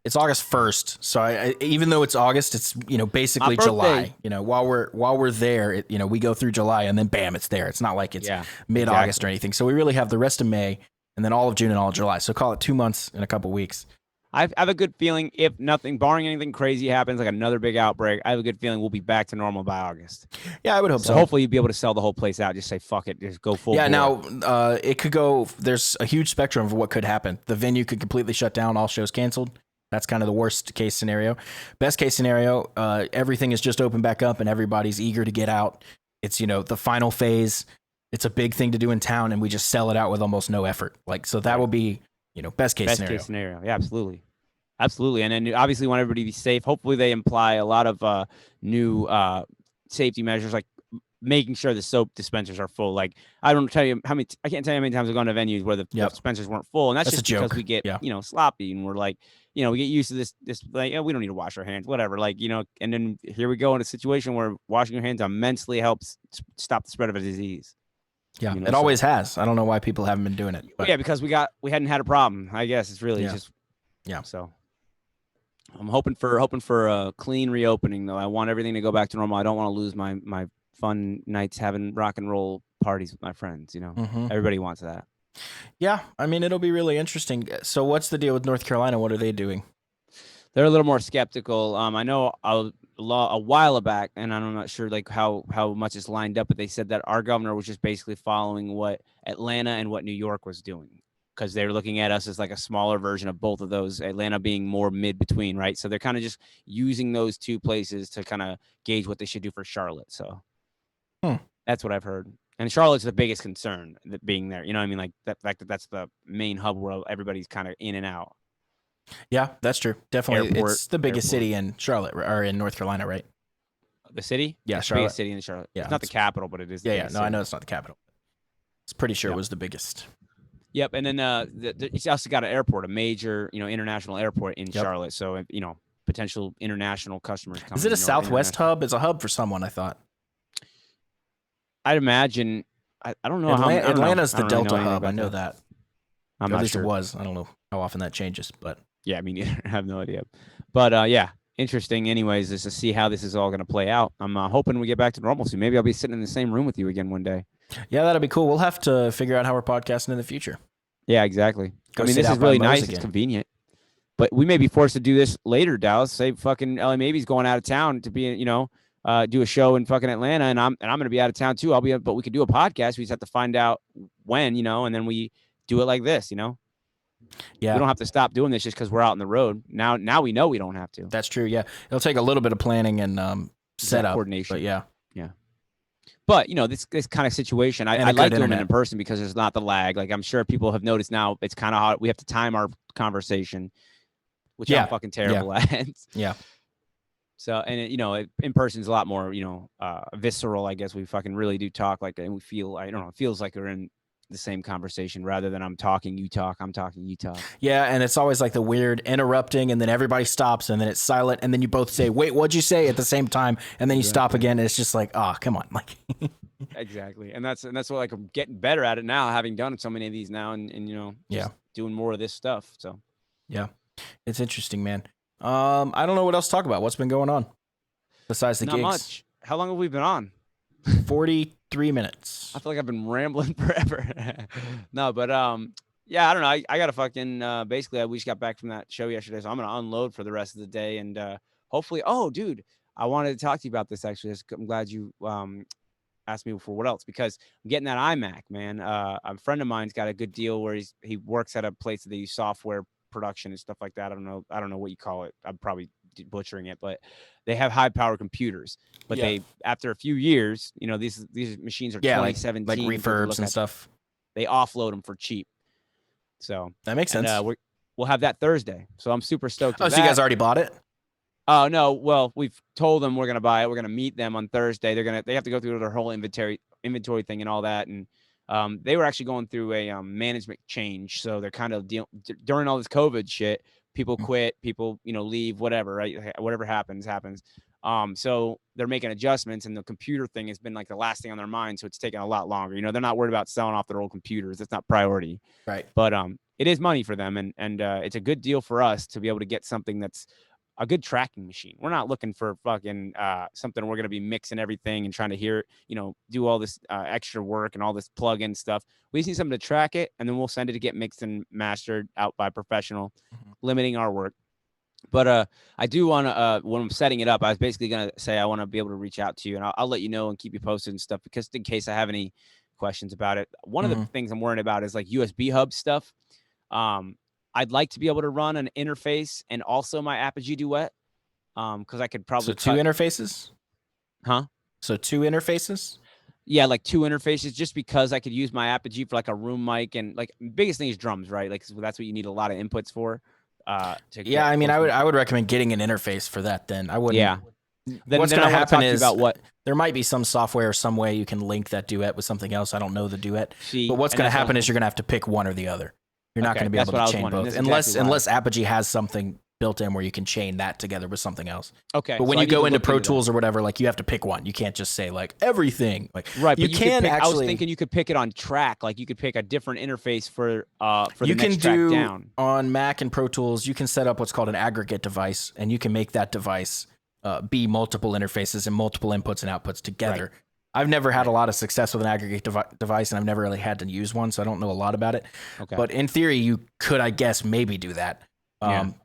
it's August 1st. So I, even though it's August, it's, you know, basically July, you know, while we're there, you know, we go through July and then bam, it's there. It's not like it's mid-August or anything. So we really have the rest of May and then all of June and all of July. So call it 2 months and a couple weeks. I have a good feeling, if nothing, barring anything crazy happens, like another big outbreak, I have a good feeling we'll be back to normal by August. Yeah, I would hope so. Hopefully you'll be able to sell the whole place out. Just say, fuck it. Just go full bore. Now, it could go, there's a huge spectrum of what could happen. The venue could completely shut down, all shows canceled. That's kind of the worst case scenario. Best case scenario, everything is just open back up and everybody's eager to get out. It's, the final phase. It's a big thing to do in town, and we just sell it out with almost no effort. So that will be, best case scenario. Best case scenario. Yeah, absolutely. Absolutely. And then obviously want everybody to be safe. Hopefully they imply a lot of new safety measures, like making sure the soap dispensers are full. Like, I can't tell you how many times I've gone to venues where the dispensers weren't full. And that's just because we get, sloppy, and we're like, we get used to this like, we don't need to wash our hands, whatever. Like, and then here we go in a situation where washing your hands immensely helps stop the spread of a disease. Yeah, it always has. I don't know why people haven't been doing it. But. Yeah, because we hadn't had a problem. I guess it's really just, so. I'm hoping for a clean reopening, though. I want everything to go back to normal. I don't want to lose my fun nights having rock and roll parties with my friends. Everybody wants that. Yeah, I mean, it'll be really interesting. So, what's the deal with North Carolina? What are they doing? They're a little more skeptical. I know a while back, and I'm not sure like how much it's lined up, but they said that our governor was just basically following what Atlanta and what New York was doing, because they're looking at us as like a smaller version of both of those, Atlanta being more mid-between, right? So they're kind of just using those two places to kind of gauge what they should do for Charlotte. So that's what I've heard. And Charlotte's the biggest concern, that being there. You know what I mean? Like that fact that that's the main hub where everybody's kind of in and out. Yeah, that's true. Definitely. It's the biggest city in Charlotte, or in North Carolina, right? The city? Yeah, it's Charlotte. The biggest city in Charlotte. Yeah, it's not the capital, but it is. Yeah. No, I know it's not the capital. It's pretty sure it was the biggest. Yep, and then it's also got an airport, a major, international airport in Charlotte. So, potential international customers coming. Is it a Southwest hub? It's a hub for someone, I thought. I'd imagine. I don't know Atlanta's the Delta hub. I know that. I'm not at least sure. It was. I don't know how often that changes, but yeah, I mean, I have no idea. But interesting. Anyways, is to see how this is all going to play out. I'm hoping we get back to normalcy. Maybe I'll be sitting in the same room with you again one day. Yeah, that'll be cool. We'll have to figure out how we're podcasting in the future. Yeah, exactly. This is really nice. Again. It's convenient. But we may be forced to do this later, Dallas. Say fucking Ellie Maybe's going out of town to be, do a show in fucking Atlanta, and I'm going to be out of town too. But we could do a podcast. We just have to find out when, and then we do it like this, Yeah. We don't have to stop doing this just because we're out on the road. Now we know we don't have to. That's true. Yeah. It'll take a little bit of planning and setup. Coordination. But yeah. But, this kind of situation, I like doing it in person because there's not the lag. Like, I'm sure people have noticed now it's kind of hard. We have to time our conversation, which I'm fucking terrible at. Yeah. So, and, in person is a lot more, visceral, I guess. We fucking really do talk like, and we feel, I don't know, it feels like we're in the same conversation rather than I'm talking, you talk, I'm talking, you talk. Yeah, and it's always like the weird interrupting, and then everybody stops, and then it's silent, and then you both say, "Wait, what'd you say?" at the same time, and then you stop again, and it's just like, "Oh, come on!" Like, exactly, and that's what, like, I'm getting better at it now, having done so many of these now, and doing more of this stuff. So, yeah, it's interesting, man. I don't know what else to talk about. What's been going on besides the gigs? Not much. How long have we been on? 43 minutes. I feel like I've been rambling forever. No, but yeah, I don't know. I got to fucking basically we just got back from that show yesterday, so I'm gonna unload for the rest of the day, and hopefully. Oh, dude, I wanted to talk to you about this actually. I'm glad you asked me for what else, because I'm getting that iMac, man. A friend of mine's got a good deal where he works at a place that they use software production and stuff like that. I don't know what you call it. I'm probably butchering it, but they have high power computers, but they, after a few years, these machines are 2017, like refurbs and stuff. They offload them for cheap. So that makes sense. We'll have that Thursday. So I'm super stoked. So you guys already bought it? Oh no. Well, we've told them we're going to buy it. We're going to meet them on Thursday. They have to go through their whole inventory thing and all that. And they were actually going through a management change. So they're kind of during all this COVID shit, people quit, people, leave, whatever, right? Whatever happens. So they're making adjustments, and the computer thing has been like the last thing on their mind. So it's taking a lot longer. They're not worried about selling off their old computers. That's not priority. Right. But it is money for them. And it's a good deal for us to be able to get something that's a good tracking machine. We're not looking for fucking something we're going to be mixing everything and trying to hear, do all this extra work and all this plug-in stuff. We just need something to track it, and then we'll send it to get mixed and mastered out by a professional. limiting our work. But I do want to, when I'm setting it up, I was basically going to say I want to be able to reach out to you, and I'll let you know and keep you posted and stuff, because in case I have any questions about it. One of the things I'm worried about is like USB hub stuff. I'd like to be able to run an interface and also my Apogee Duet, because I could probably two interfaces. Huh? So 2 interfaces? Yeah, like 2 interfaces, just because I could use my Apogee for like a room mic, and like biggest thing is drums, right? Like that's what you need a lot of inputs for. Yeah, I mean, I would recommend getting an interface for that. Then I wouldn't. Yeah. What's going to happen is about what there might be some software or some way you can link that Duet with something else. I don't know the Duet, but what's going to happen is you're going to have to pick one or the other. You're not going to be able to chain both, unless Apogee has something built in where you can chain that together with something else. Okay. But when you go into Pro Tools or whatever, like you have to pick one. You can't just say like everything. Like right. You can actually. I was thinking you could pick it on track. Like you could pick a different interface for you the can next do track down. On Mac and Pro Tools. You can set up what's called an aggregate device, and you can make that device be multiple interfaces and multiple inputs and outputs together. Right. I've never had a lot of success with an aggregate device, and I've never really had to use one, so I don't know a lot about it. Okay. But in theory, you could, I guess, maybe do that.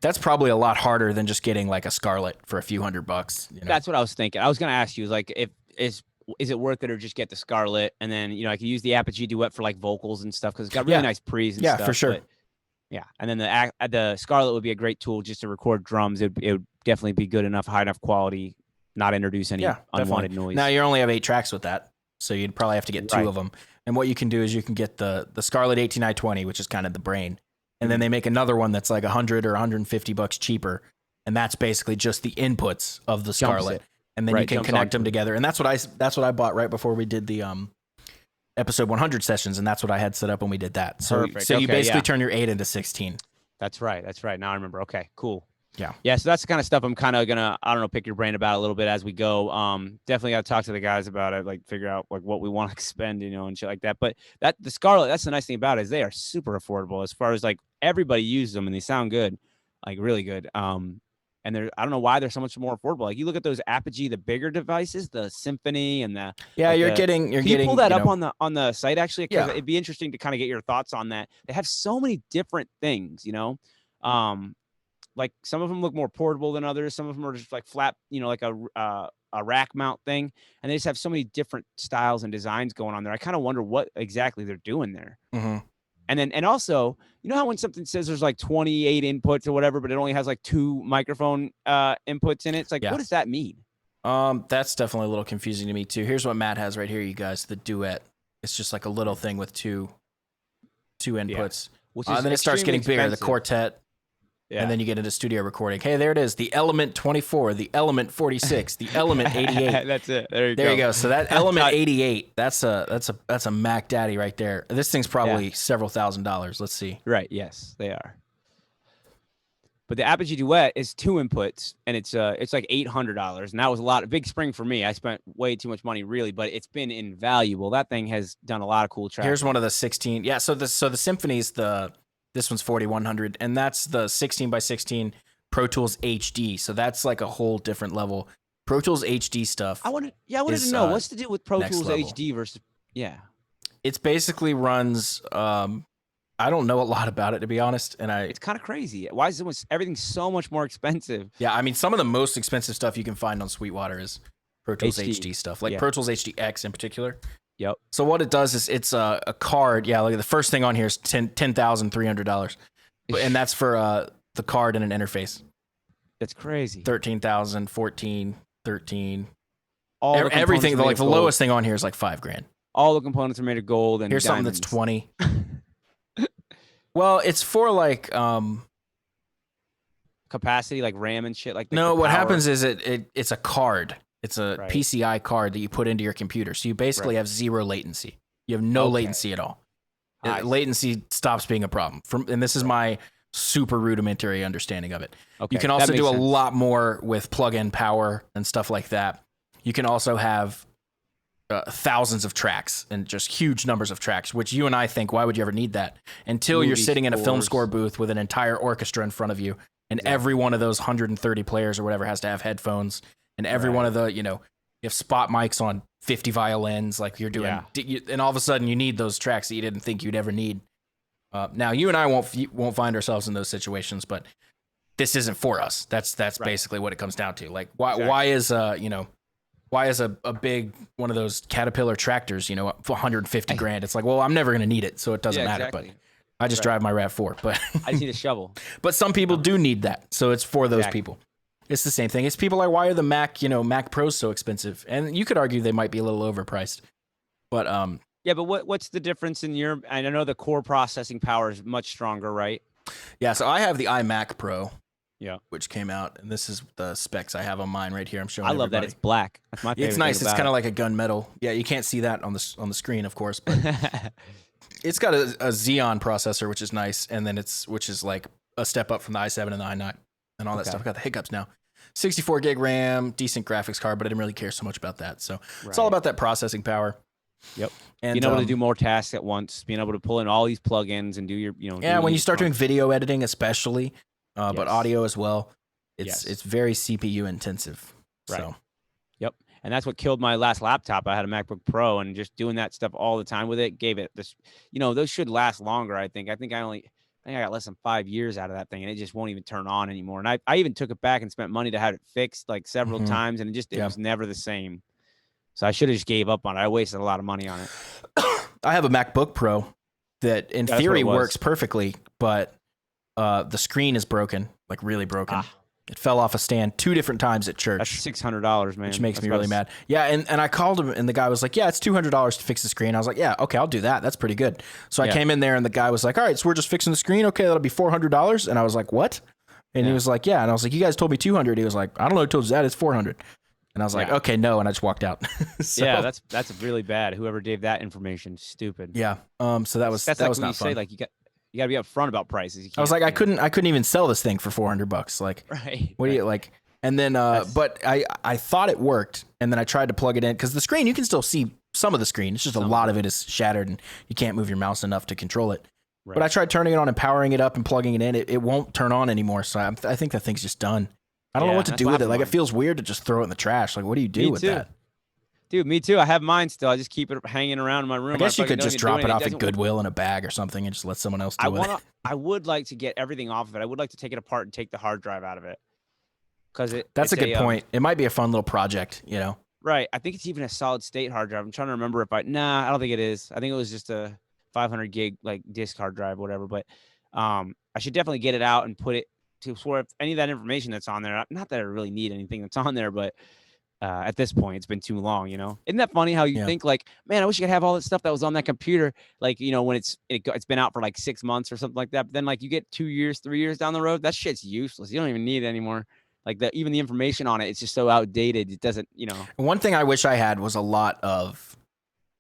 That's probably a lot harder than just getting like a Scarlett for a few $100. You know? That's what I was thinking. I was going to ask you, like, is it worth it, or just get the Scarlett, and then I could use the Apogee Duet for like vocals and stuff, because it's got really nice pre's and stuff. Yeah, for sure. But, yeah, and then the Scarlett would be a great tool just to record drums. It would definitely be good enough, high enough quality, not introduce any unwanted noise. Now you only have 8 tracks with that, so you'd probably have to get 2 of them. And what you can do is you can get the Scarlett 18920, which is kind of the brain. And then they make another one that's like $100 or $150 cheaper, and that's basically just the inputs of the Scarlett, and then you can connect them together. And that's what I bought right before we did the episode 100 sessions, and that's what I had set up when we did that. So you basically turn your 8 into 16. That's right. Now I remember. Okay, cool. Yeah. So that's the kind of stuff I'm kind of gonna, I don't know, pick your brain about a little bit as we go. Definitely got to talk to the guys about it, like figure out like what we want to spend, and shit like that. But the Scarlett, that's the nice thing about it, is they are super affordable as far as like everybody uses them and they sound good, like really good. And I don't know why they're so much more affordable. Like you look at those Apogee, the bigger devices, the Symphony and the you're getting. Can you pull that up on the site actually? Because it'd be interesting to kind of get your thoughts on that. They have so many different things, Like some of them look more portable than others. Some of them are just like flat, like a rack mount thing. And they just have so many different styles and designs going on there. I kind of wonder what exactly they're doing there. Mm-hmm. And also, how when something says there's like 28 inputs or whatever, but it only has like 2 microphone inputs in it. It's like, what does that mean? That's definitely a little confusing to me too. Here's what Matt has right here, you guys. The Duet. It's just like a little thing with two inputs. Yeah. Then it starts getting bigger. Expensive. The Quartet. Yeah. And then you get into studio recording. Hey, there it is. The Element 24, the Element 46, the Element 88. That's it. There you go. So that Element 88, that's a Mac Daddy right there. This thing's probably several $1,000s. Let's see. Right. Yes, they are. But the Apogee Duet is 2 inputs, and it's like $800, and that was a big spring for me. I spent way too much money, really, but it's been invaluable. That thing has done a lot of cool tracks. Here's one of the 16. Yeah. So the Symphony's this one's 4100, and that's the 16 by 16 Pro Tools HD. So that's like a whole different level. Pro Tools HD stuff. I wanted to know what's the deal with Pro Tools level. HD versus. Yeah. It's basically runs. I don't know a lot about it, to be honest, and it's kind of crazy. Why is everything so much more expensive? Yeah, I mean, some of the most expensive stuff you can find on Sweetwater is Pro Tools HD stuff, like Pro Tools HDX in particular. Yep. So what it does is it's a card. Yeah, like the first thing on here is $10,300, and that's for the card and an interface. That's crazy. 13,000, 14, 13. Everything. Like the lowest thing on here is like $5,000. All the components are made of gold and here's diamonds. Something that's 20. Well, it's for like capacity, like RAM and shit like that. No, what happens is it's a card. It's a PCI card that you put into your computer. So you basically have 0 latency. You have no latency at all. Latency stops being a problem. And this is my super rudimentary understanding of it. Okay, you can also do a lot more with plug-in power and stuff like that. You can also have thousands of tracks and just huge numbers of tracks, which you and I think, why would you ever need that? Until you're sitting in a film score booth with an entire orchestra in front of you, and every one of those 130 players or whatever has to have headphones. And every one of the, you have spot mics on 50 violins, like you're doing, and all of a sudden you need those tracks that you didn't think you'd ever need. Now you and I won't find ourselves in those situations, but this isn't for us. That's Right. basically what it comes down to. Like why is a big one of those Caterpillar tractors, 150 grand? It's like, well, I'm never going to need it, so it doesn't matter. Exactly. But I just drive my RAV4. But I just need a shovel. But some people do need that, so it's for those people. It's the same thing. It's people like, why are the Mac Pros so expensive? And you could argue they might be a little overpriced. But yeah, but what's the difference in your? I know the core processing power is much stronger, right? Yeah, so I have the iMac Pro. Yeah, which came out, and this is the specs I have on mine right here. I'm showing. I love that it's black. That's my favorite. It's nice. It's kind of like a gunmetal. Yeah, you can't see that on the screen, of course, but it's got a Xeon processor, which is nice, and then which is like a step up from the i7 and the i9 and all that stuff. I got the hiccups now. 64 gig RAM, decent graphics card, but I didn't really care so much about that. So it's all about that processing power. Yep. And being able to do more tasks at once, being able to pull in all these plugins and do your, yeah, when you start doing video editing, especially. But audio as well. It's very CPU intensive. Right. So. Yep. And that's what killed my last laptop. I had a MacBook Pro, and just doing that stuff all the time with it gave it this, those should last longer. I think I got less than 5 years out of that thing, and it just won't even turn on anymore. And I even took it back and spent money to have it fixed like several times, and it was never the same. So I should have just gave up on it. I wasted a lot of money on it. I have a MacBook Pro that in theory works perfectly, but the screen is broken, like really broken. It fell off a stand 2 different times at church. That's $600, man. Which makes me really mad. Yeah, and I called him, and the guy was like, yeah, it's $200 to fix the screen. I was like, yeah, okay, I'll do that. That's pretty good. So I came in there, and the guy was like, all right, so we're just fixing the screen? Okay, that'll be $400. And I was like, what? And he was like, yeah. And I was like, you guys told me 200. He was like, I don't know who told you that. It's 400. And I was like, okay, no. And I just walked out. Yeah, that's really bad. Whoever gave that information, stupid. Yeah. So that was not fun. Say, like, you got to be upfront about prices. I was like, I couldn't even sell this thing for $400. Like, what do you like? And then, but I thought it worked, and then I tried to plug it in because the screen, you can still see some of the screen. It's just a lot of it is shattered, and you can't move your mouse enough to control it. Right. But I tried turning it on and powering it up and plugging it in. It won't turn on anymore. So I think that thing's just done. I don't know what to do with it. Like, it feels weird to just throw it in the trash. Like, what do you do with that? Dude, me too. I have mine still. I just keep it hanging around in my room. I guess you could just drop it off at Goodwill in a bag or something and just let someone else do it. I would like to get everything off of it. I would like to take it apart and take the hard drive out of it. That's a good point. It might be a fun little project, Right. I think it's even a solid state hard drive. I'm trying to remember I don't think it is. I think it was just a 500 gig like disk hard drive, whatever. But I should definitely get it out and put it to where if any of that information that's on there, not that I really need anything that's on there, but at this point, it's been too long, Isn't that funny how you think like, man, I wish I could have all that stuff that was on that computer, like, when it's been out for like 6 months or something like that. But then like you get 2 years, 3 years down the road, that shit's useless. You don't even need it anymore. Like even the information on it, it's just so outdated. It doesn't, One thing I wish I had was a lot of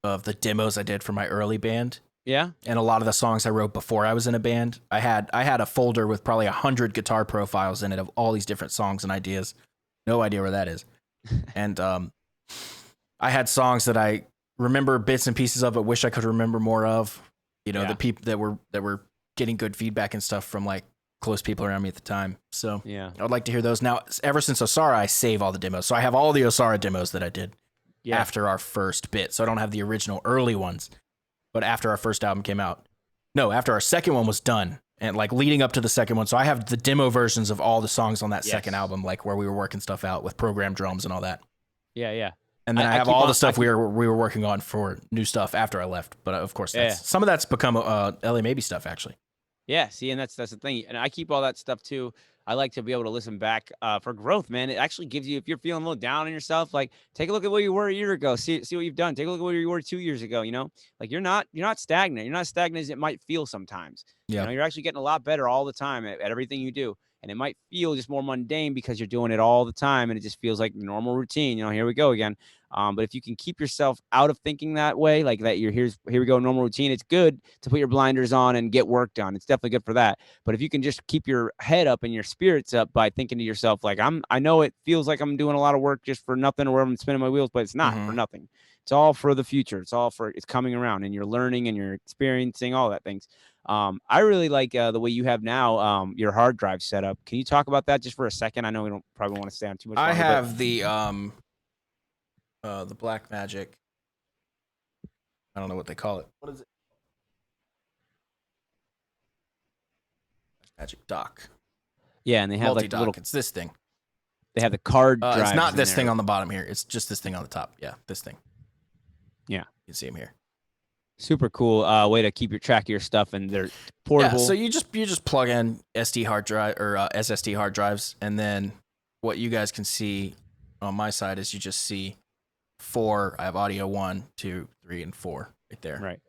the demos I did for my early band. Yeah. And a lot of the songs I wrote before I was in a band. I had a folder with probably 100 guitar profiles in it of all these different songs and ideas. No idea where that is. And I had songs that I remember bits and pieces of, but wish I could remember more of. The people that were getting good feedback and stuff from like close people around me at the time. So I would like to hear those. Now, ever since Osara, I save all the demos. So I have all the Osara demos that I did after our first bit. So I don't have the original early ones, but after our first album came out. No, after our second one was done. And like leading up to the second one. So I have the demo versions of all the songs on that second album, like where we were working stuff out with programmed drums and all that. Yeah, yeah. And then I have all the stuff we were working on for new stuff after I left. But of course, some of that's become LA Maybe stuff, actually. Yeah, see, and that's the thing. And I keep all that stuff too. I like to be able to listen back for growth, man. It actually gives you, if you're feeling a little down on yourself, like take a look at where you were a year ago. See what you've done. Take a look at where you were 2 years ago. Like you're not stagnant. You're not stagnant as it might feel sometimes. Yeah. You're actually getting a lot better all the time at everything you do. And it might feel just more mundane because you're doing it all the time and it just feels like normal routine. Here we go again. But if you can keep yourself out of thinking that way, like that here we go, normal routine, it's good to put your blinders on and get work done. It's definitely good for that. But if you can just keep your head up and your spirits up by thinking to yourself, like I know it feels like I'm doing a lot of work just for nothing or I'm spinning my wheels, but it's not for nothing. It's all for the future. It's coming around and you're learning and you're experiencing all that things. I really like the way you have now your hard drive set up. Can you talk about that just for a second? I know we don't probably want to stay on too much longer, I have the Blackmagic. I don't know what they call it. What is it? Magic Dock. Yeah, and they have like multi the dock. little. It's this thing. They have the card drives. It's not in this there. thing on the bottom here. It's just this thing on the top. Yeah, this thing. Yeah, you can see them here. Super cool way to keep your track of your stuff, and they're portable. Yeah, so you just plug in SD hard drive or SSD hard drives, and then what you guys can see on my side is you just see 4. I have audio 1, 2, 3, and 4 right there. Right.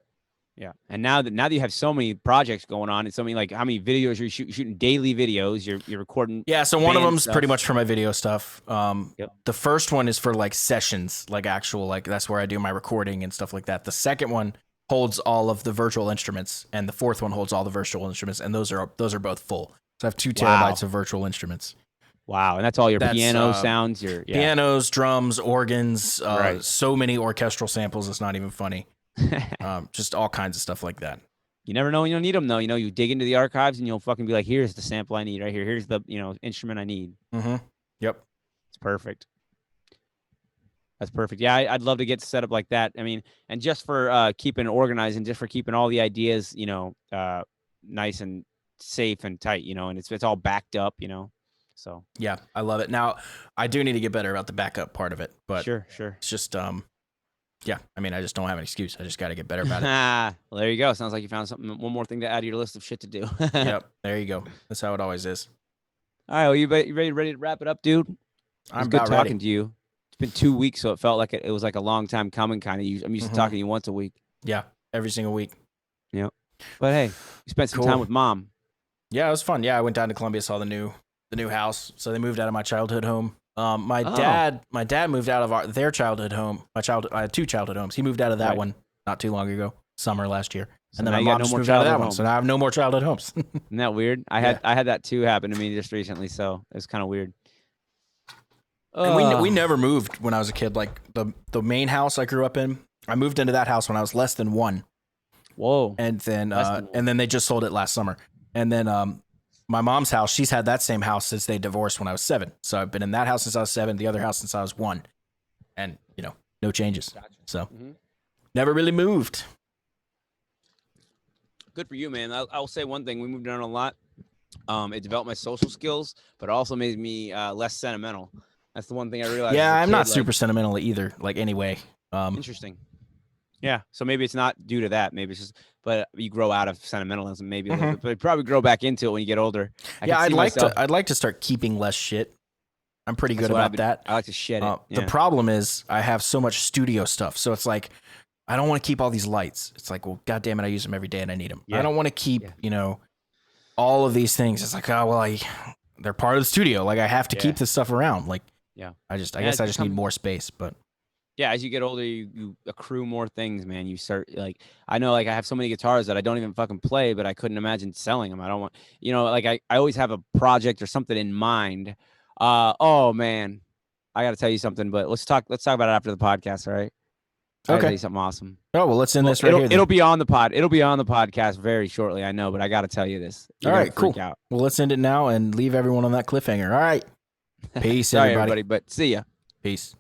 Yeah, and now that you have so many projects going on, and so many, like, how many videos you're shooting daily videos, you're recording. Yeah, so one of them's stuff. pretty much for my video stuff. Yep. The first one is for like sessions, like actual, like that's where I do my recording and stuff like that. The second one holds all of the virtual instruments, and the fourth one holds all the virtual instruments, and those are both full. So I have 2 terabytes of virtual instruments. Wow, and that's all your piano sounds, your pianos, drums, organs, right. So many orchestral samples. It's not even funny. Just all kinds of stuff like that. You never know when you'll need them, though. You dig into the archives, and you'll fucking be like, "Here's the sample I need right here. Here's the instrument I need." Mm-hmm. Yep. It's perfect. That's perfect. Yeah, I'd love to get set up like that. I mean, and just for keeping it organized, and just for keeping all the ideas, nice and safe and tight, and it's all backed up, So yeah, I love it. Now, I do need to get better about the backup part of it, but sure. It's just yeah, I mean, I just don't have an excuse. I just got to get better about it. Well, there you go. Sounds like you found one more thing to add to your list of shit to do. Yep, there you go. That's how it always is. All right, well, you ready to wrap it up, dude? I'm good about talking ready. to you. It's been 2 weeks, so it felt like it was like a long time coming, kind of. I'm used to talking to you once a week. Yeah, every single week. Yep. But hey, you spent some time with Mom. Yeah, it was fun. Yeah, I went down to Columbia, saw the new house. So they moved out of my childhood home. My dad moved out of their childhood home. I had 2 childhood homes. He moved out of that one not too long ago, summer last year. So and then my mom just moved out of that one. So now I have no more childhood homes. Isn't that weird? I had that too happen to me just recently, so it was kind of weird. And we never moved when I was a kid. Like the main house I grew up in, I moved into that house when I was less than 1. Whoa. And then they just sold it last summer. And then my mom's house, she's had that same house since they divorced when I was 7. So I've been in that house since I was 7, the other house since I was 1. And, no changes. Gotcha. So never really moved. Good for you, man. I'll say one thing. We moved around a lot. It developed my social skills, but also made me less sentimental. That's the one thing I realized. Yeah, I'm not super sentimental either, like anyway. Interesting. Yeah, so maybe it's not due to that. Maybe it's just, but you grow out of sentimentalism, maybe a little bit. But you probably grow back into it when you get older. I'd like to start keeping less shit. I'm pretty good about that. I like to shed it. The problem is I have so much studio stuff, so it's like I don't want to keep all these lights. It's like, well, God damn it, I use them every day and I need them. Yeah. I don't want to keep, all of these things. It's like, oh well, they're part of the studio. Like I have to keep this stuff around. Like, I guess I just need more space, but. Yeah, as you get older, you accrue more things, man. You start I know, I have so many guitars that I don't even fucking play, but I couldn't imagine selling them. I don't want, I always have a project or something in mind. Oh man, I got to tell you something, but let's talk about it after the podcast. All right. Okay. Tell you something awesome. Oh, well, let's end this right here. It'll be on the pod. It'll be on the podcast very shortly. I know, but I got to tell you this. All right, cool. Well, let's end it now and leave everyone on that cliffhanger. All right. Peace, Sorry, everybody. But see ya. Peace.